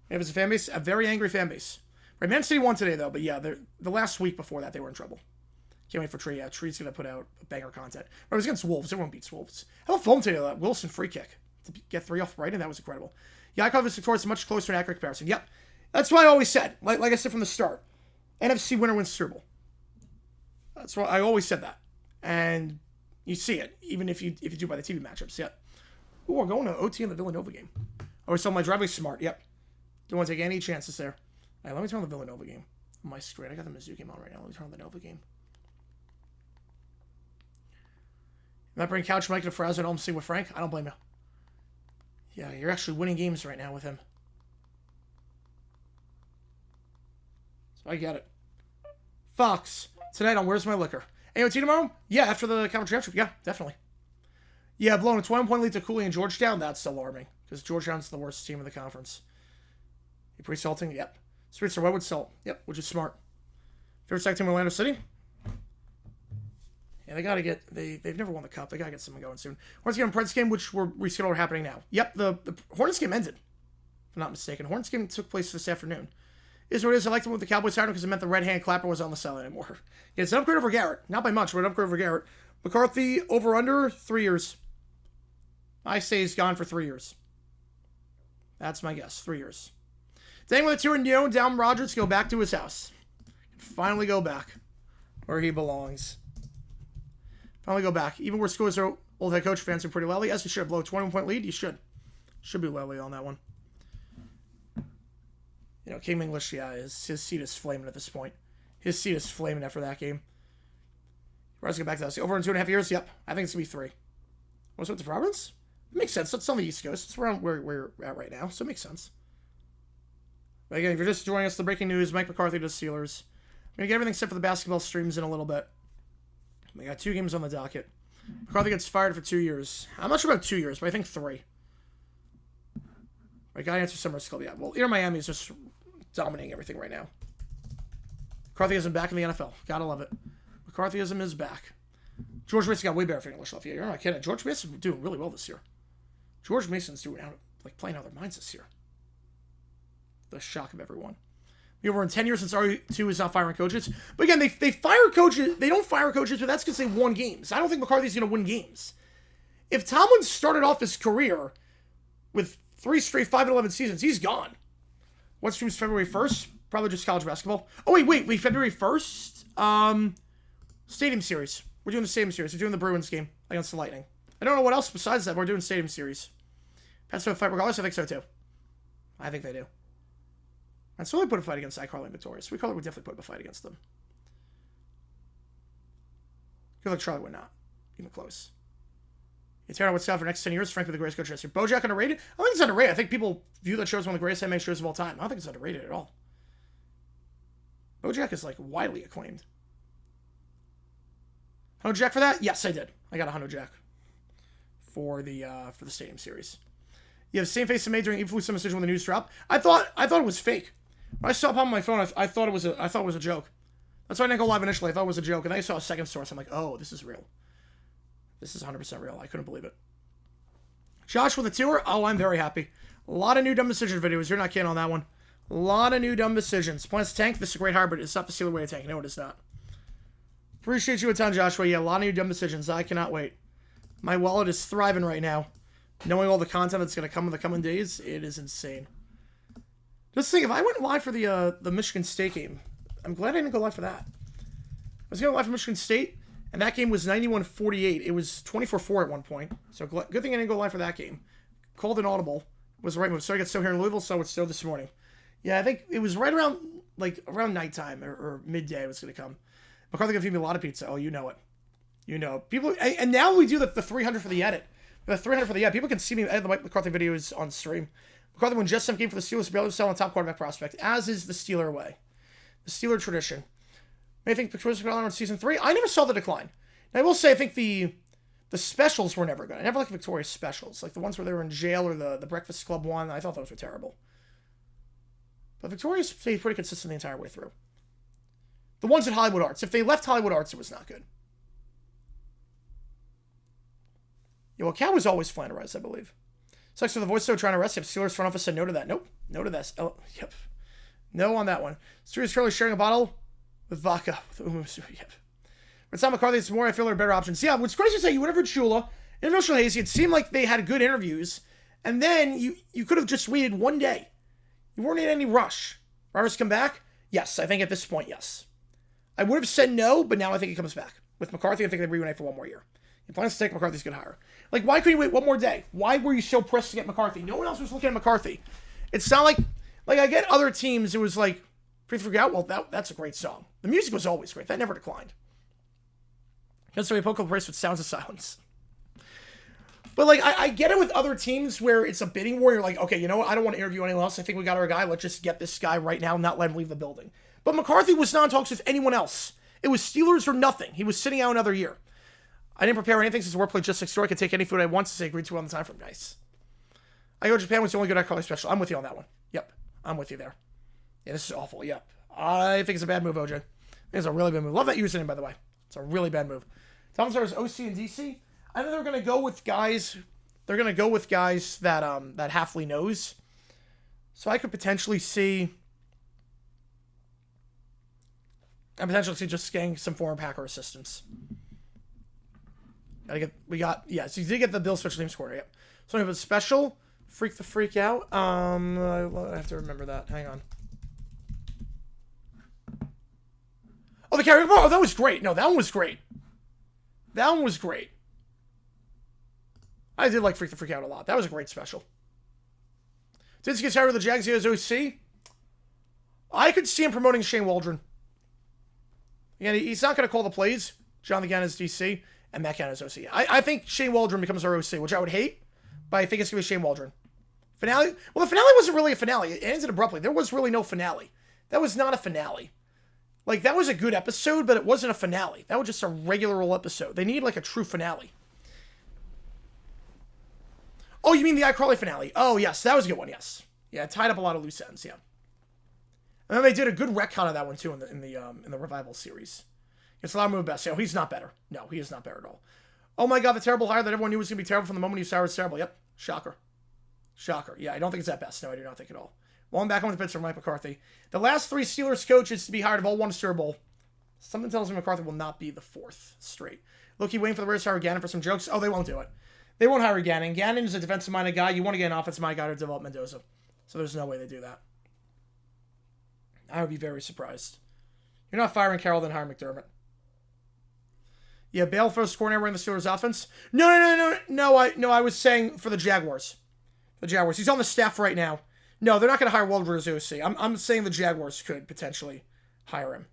[SPEAKER 1] We have a fan base. A very angry fan base. Right, Man City won today, though. But yeah, the last week before that, they were in trouble. Can't wait for Tree. Yeah, Tree's going to put out banger content. But it was against Wolves. Everyone beats Wolves. How about Fulham today, though? That Wilson free kick to get 3 off Brighton. That was incredible. Yeah, I call this victorious much closer to an accurate comparison. Yep. That's what I always said. Like I said from the start. NFC winner wins Super Bowl. That's why I always said that. And you see it, even if you do by the TV matchups. Yep. Ooh, we're going to OT in the Villanova game. I always tell my driveway smart. Yep. Don't want to take any chances there. All right, let me turn on the Villanova game. On my screen. I got the Mizzou game on right now. Let me turn on the Nova game. You might bring Couch Mike to Fresno and home see with Frank. I don't blame you. Yeah, you're actually winning games right now with him. So I get it. Fox. Tonight on Where's My Liquor? AOT tomorrow? Yeah, after the conference championship. Yeah, definitely. Yeah, blowing a 21-point lead to Cooley and Georgetown. That's alarming. Because Georgetown's the worst team in the conference. You pre-salting? Yep. Spritzer, Wetwood Salt. Yep, which is smart. Favorite second team in Orlando City? Yeah, they got to get... They've never won the Cup. They got to get something going soon. Hornets game and Preds game, which were rescheduled, are happening now. Yep, the Hornets game ended. If I'm not mistaken. Hornets game took place this afternoon. Is what it is. I liked it with the Cowboys siren because it meant the red hand clapper was on the cell anymore. Yeah, it's an upgrade over Garrett. Not by much, but an upgrade over Garrett. McCarthy, over under 3 years. I say he's gone for 3 years. That's my guess. 3 years. Staying with the 2-0 down Rodgers, go back to his house. Finally go back where he belongs. Finally go back. Even where scores are old head coach fans are pretty loudly. As you should. Blow a 21-point lead. You should. Should be loudly on that one. You know, King English, yeah, his seat is flaming at this point. His seat is flaming after that game. Let's get back to that. Over in 2.5 years? Yep. I think it's going to be 3. What's with the Providence? It makes sense. That's on the East Coast. It's around where we're at right now, so it makes sense. But again, if you're just joining us, the breaking news, Mike McCarthy to the Steelers. I'm going to get everything set for the basketball streams in a little bit. We got 2 games on the docket. McCarthy gets fired for 2 years. I'm not sure about 2 years, but I think 3. I got to answer Summer's Club. Yeah, well, Inter Miami is just dominating everything right now. McCarthyism back in the NFL. Gotta love it. McCarthyism is back. George Mason got way better for English left. Yeah, you're not kidding. George Mason's doing really well this year. George Mason's doing playing out of their minds this year. The shock of everyone. Over in 10 years since RE2 is not firing coaches. But again, they fire coaches. They don't fire coaches, but that's because they won games. I don't think McCarthy's going to win games. If Tomlin started off his career with 3 straight 5-11 seasons, he's gone. What stream's February 1st? Probably just college basketball. Oh, wait, February 1st? Stadium Series. We're doing the Stadium Series. We're doing the Bruins game against the Lightning. I don't know what else besides that. We're doing Stadium Series. Pats to fight regardless? I think so, too. I think they do. And so they put a fight against iCarly and Victorious. We call it, would definitely put up a fight against them. I feel like Charlie would not. Even close. You tear out what's out for the next 10 years, frankly, the greatest coach this year. Bojack underrated? I don't think it's underrated. I think people view that show as one of the greatest MMA shows of all time. I don't think it's underrated at all. Bojack is, widely acclaimed. Hundo Jack for that? Yes, I did. I got a Hundo Jack for the Stadium Series. You have the same face I made during Influence Summer Decision when the news dropped. I thought it was fake. When I saw it on my phone, I thought it was a joke. That's why I didn't go live initially. I thought it was a joke, and then I saw a second source. I'm like, oh, this is real. This is 100% real. I couldn't believe it. Josh with the tour. Oh, I'm very happy. A lot of new dumb decision videos. You're not kidding on that one. A lot of new dumb decisions. Plans to tank. This is a great hire, but it's not the Steeler way to tank. No, it is not. Appreciate you a ton, Joshua. Yeah, a lot of new dumb decisions. I cannot wait. My wallet is thriving right now. Knowing all the content that's going to come in the coming days, it is insane. Just think, if I went live for the Michigan State game, I'm glad I didn't go live for that. I was going to live for Michigan State, and that game was 91-48. It was 24-4 at one point. So good thing I didn't go live for that game. Called an audible. Was the right move. So I got Stowe here in Louisville, so it's Stowe this morning. Yeah, I think it was right around nighttime or midday it was going to come. McCarthy going to feed me a lot of pizza. Oh, you know it. You know. People, and now we do the 300 for the edit. The 300 for the edit. People can see me edit the Mike McCarthy videos on stream. McCarthy won just some game for the Steelers, barely selling top quarterback prospect, as is the Steeler way. The Steeler tradition. I think Victoria's Carolina in season 3. I never saw the decline. Now, I will say I think the specials were never good. I never liked Victoria's specials, like the ones where they were in jail or the Breakfast Club one. I thought those were terrible. But Victoria stayed pretty consistent the entire way through. The ones at Hollywood Arts. If they left Hollywood Arts, it was not good. Yeah, well, Cal was always flanderized, I believe. Sucks for the voice, though, trying to arrest him. Steelers front office said no to that. Nope. No to this. Oh, yep. No on that one. Steelers currently sharing a bottle with vodka. Yep. But Tom McCarthy, it's more, I feel there are better options. Yeah, what's crazy to say, you would have heard Chula, Interventional Hazy, it seemed like they had good interviews, and then you could have just waited one day. You weren't in any rush. Rivers come back? Yes, I think at this point, yes. I would have said no, but now I think he comes back. With McCarthy, I think they reunite for one more year. He plans to take McCarthy's good hire. Like, why couldn't you wait one more day? Why were you so pressed to get McCarthy? No one else was looking at McCarthy. It's not like I get other teams, it was like, Freak the Freak Out, well, that's a great song. The music was always great. That never declined. That's why we poke the place with Sounds of Silence. But, like, I get it with other teams where it's a bidding war. You're like, okay, you know what? I don't want to interview anyone else. I think we got our guy. Let's just get this guy right now and not let him leave the building. But McCarthy was not in talks with anyone else. It was Steelers or nothing. He was sitting out another year. I didn't prepare anything since the workplace just next door. I could take any food I want to say agreed to on the time frame. Nice. I go to Japan was the only good alcoholic special. I'm with you on that one. Yep. I'm with you there. Yeah, this is awful. Yep. I think it's a bad move, OJ. I think it's a really bad move. Love that username, by the way. It's a really bad move. Thomas OC and DC. I think they're going to go with guys. They're going to go with guys that Hafley knows. So I could potentially see. I potentially see just getting some foreign Packer assistants. So you did get the Bill special teams quarter. Yep. So we have a special Freak the Freak Out. I have to remember that. Hang on. Oh, the carry. Oh, that was great. No, that one was great. That one was great. I did like Freak the Freak Out a lot. That was a great special. Did he get tired of the Jags as OC? I could see him promoting Shane Waldron. Again, he's not going to call the plays. John Gann is DC, and Matt Gann is OC. I think Shane Waldron becomes our OC, which I would hate, but I think it's going to be Shane Waldron. Finale? Well, the finale wasn't really a finale. It ended abruptly. There was really no finale. That was not a finale. Like, that was a good episode, but it wasn't a finale. That was just a regular old episode. They need, like, a true finale. Oh, you mean the iCarly finale? Oh, yes. That was a good one, yes. Yeah, it tied up a lot of loose ends, yeah. And then they did a good retcon of that one, too, in the Revival series. It's a lot of move best. Oh, he's not better. No, he is not better at all. Oh, my God, the terrible hire that everyone knew was going to be terrible from the moment he saw it was terrible. Yep, shocker. Shocker. Yeah, I don't think it's that best. No, I do not think at all. Well, I'm back on the pitch from Mike McCarthy. The last 3 Steelers coaches to be hired have all won a Super Bowl. Something tells me McCarthy will not be the 4th straight. Look, you waiting for the Raiders to hire Gannon for some jokes? Oh, they won't do it. They won't hire Gannon. Gannon is a defensive-minded guy. You want to get an offensive-minded guy to develop Mendoza. So there's no way they do that. I would be very surprised. You're not firing Carroll, then hire McDermott. Yeah, Bale first coordinator in the Steelers offense. No. I was saying for the Jaguars. The Jaguars. He's on the staff right now. No, they're not going to hire Waldron as OC. I'm saying the Jaguars could potentially hire him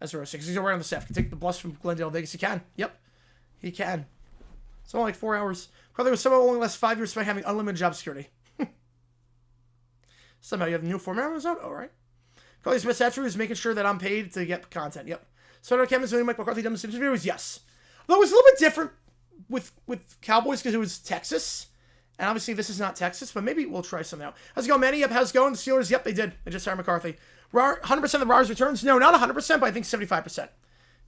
[SPEAKER 1] as OC because he's already on the staff. Can take the bus from Glendale, Vegas. He can. Yep, he can. It's only like 4 hours. Probably was somehow only last 5 years by having unlimited job security. Somehow you have the new format out. All right. Carly's best attribute is making sure that I'm paid to get content. Yep. So our cameras doing Mike McCarthy done this interview is yes. Though it was a little bit different with Cowboys because it was Texas. And obviously this is not Texas, but maybe we'll try something out. How's it going, Manny? Yep, how's it going? The Steelers, yep, they did. They just hired McCarthy. 100% of the Raw's returns? No, not 100%, but I think 75%.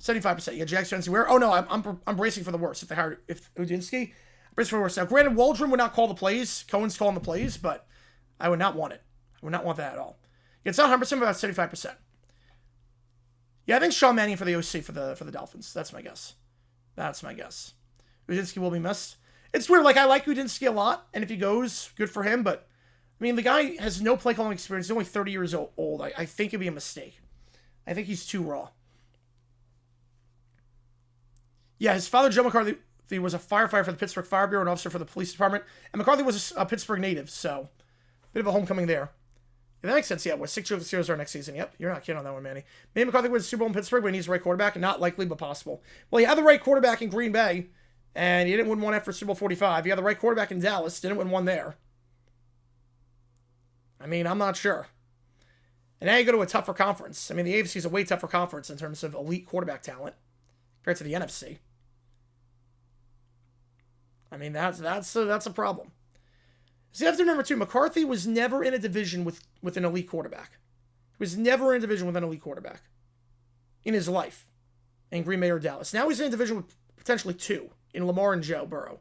[SPEAKER 1] 75%. Yeah, Jags fans where? Oh no, I'm bracing for the worst. If Udinski, I'm bracing for the worst. Now, granted, Waldron would not call the plays. Cohen's calling the plays, but I would not want it. I would not want that at all. Yeah, it's not 100%, but about 75%. Yeah, I think Sean Mannion for the OC for the Dolphins. That's my guess. That's my guess. Udinski will be missed. It's weird. Like, I like Udinski a lot, and if he goes, good for him. But, I mean, the guy has no play calling experience. He's only 30 years old. I think it'd be a mistake. I think he's too raw. Yeah, his father, Joe McCarthy, was a firefighter for the Pittsburgh Fire Bureau, an officer for the police department. And McCarthy was a Pittsburgh native, so bit of a homecoming there. Yeah, that makes sense. Yeah, 6 years of the Steelers are next season. Yep, you're not kidding on that one, Manny. Maybe McCarthy wins the Super Bowl in Pittsburgh, but he needs the right quarterback. Not likely, but possible. Well, he had the right quarterback in Green Bay, and he didn't win one after Super Bowl 45. He had the right quarterback in Dallas, didn't win one there. I mean, I'm not sure. And now you go to a tougher conference. I mean, the AFC is a way tougher conference in terms of elite quarterback talent compared to the NFC. I mean, that's a problem. So you have to remember, too, McCarthy was never in a division with an elite quarterback. He was never in a division with an elite quarterback in his life in Green Bay or Dallas. Now he's in a division with potentially 2 in Lamar and Joe Burrow.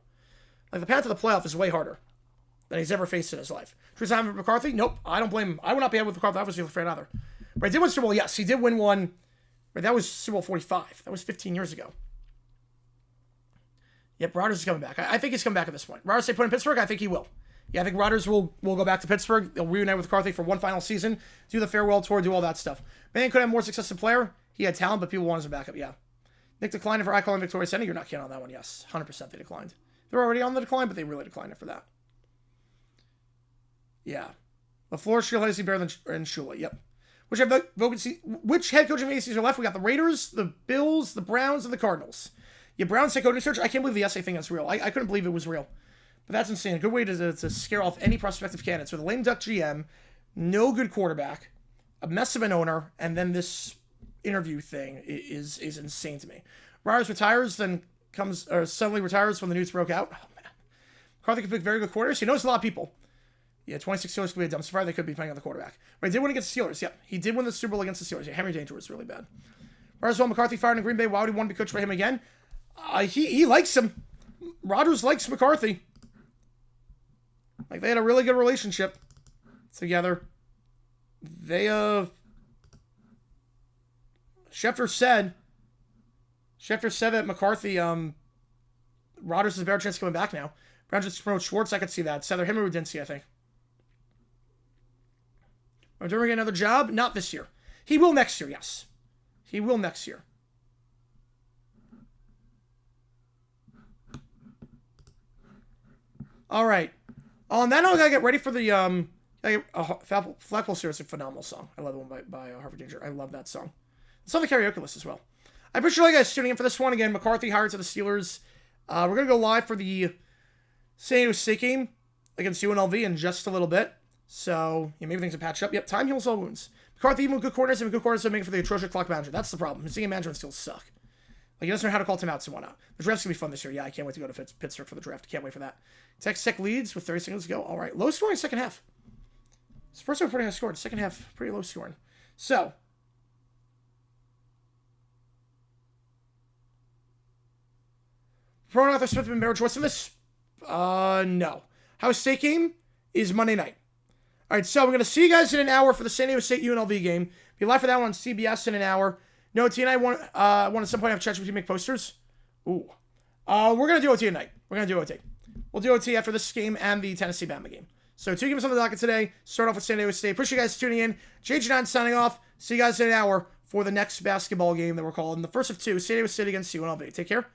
[SPEAKER 1] Like, the path to the playoff is way harder than he's ever faced in his life. True time for McCarthy? Nope. I don't blame him. I would not be able with McCarthy. I was afraid either. But he did win Super Bowl. Yes, he did win one. But that was Super Bowl 45. That was 15 years ago. Yep, Rodgers is coming back. I think he's coming back at this point. Rodgers, they put in Pittsburgh? I think he will. Yeah, I think Rodgers will go back to Pittsburgh. They'll reunite with McCarthy for one final season, do the farewell tour, do all that stuff. Man could have more success as a player. He had talent, but people wanted him back up. Yeah. Nick declined for I call him Victoria Center. You're not counting on that one. Yes, 100% they declined. They're already on the decline, but they really declined after that. Yeah. LaFleur, Sheila, is better than Shula. Yep. Which head coaching vacancies are left? We got the Raiders, the Bills, the Browns, and the Cardinals. Yeah, Browns head coaching search. I can't believe the essay thing is real. I couldn't believe it was real. But that's insane. A good way to scare off any prospective candidates. With a lame duck GM, no good quarterback, a mess of an owner, and then this interview thing is insane to me. Rodgers retires, then suddenly retires when the news broke out. Oh, man. McCarthy could pick very good quarterbacks. He knows a lot of people. Yeah, 26 Steelers could be a dumpster fire. They could be playing on the quarterback. But he did win against the Steelers. Yep, he did win the Super Bowl against the Steelers. Yeah, Henry Danger was really bad. Rodgers, McCarthy fired in Green Bay. Why would he want to be coached by him again? He likes him. Rodgers likes McCarthy. Like, they had a really good relationship together. Schefter said that McCarthy, Rodgers has a better chance of coming back now. Brown just promote Schwartz. I could see that. Either him or Udinski, I think. Are we get another job? Not this year. He will next year, yes. He will next year. All right. On that note, I gotta get ready for the Flagpole Series, a phenomenal song. I love the one by Harvard Danger. I love that song. It's on the karaoke list as well. I appreciate you guys tuning in for this one. Again, McCarthy hired to the Steelers. We're going to go live for the San Diego State game against UNLV in just a little bit. So, yeah, maybe things will patch up. Yep, time heals all wounds. McCarthy, even with good coordinators, make it for the atrocious clock manager. That's the problem. His game management skills suck. Like, he doesn't know how to call timeouts and whatnot. The draft's going to be fun this year. Yeah, I can't wait to go to Pittsburgh for the draft. Can't wait for that. Texas Tech leads with 30 seconds to go. All right. Low scoring second half. It's the first time pretty high scored. Second half, pretty low scoring. So, Pro Arthur Smith been better choice in this? No. How's State game is Monday night. All right, so we're going to see you guys in an hour for the San Diego State UNLV game. Be live for that one on CBS in an hour. No, T and I want at some point have chats with you make posters. Ooh. We're going to do OT tonight. We're going to do OT. We'll do OT after this game and the Tennessee-Bama game. So 2 games on the docket today. Start off with San Diego State. Appreciate you guys tuning in. JG9 signing off. See you guys in an hour for the next basketball game that we're calling the first of 2, San Diego State against UNLV. Take care.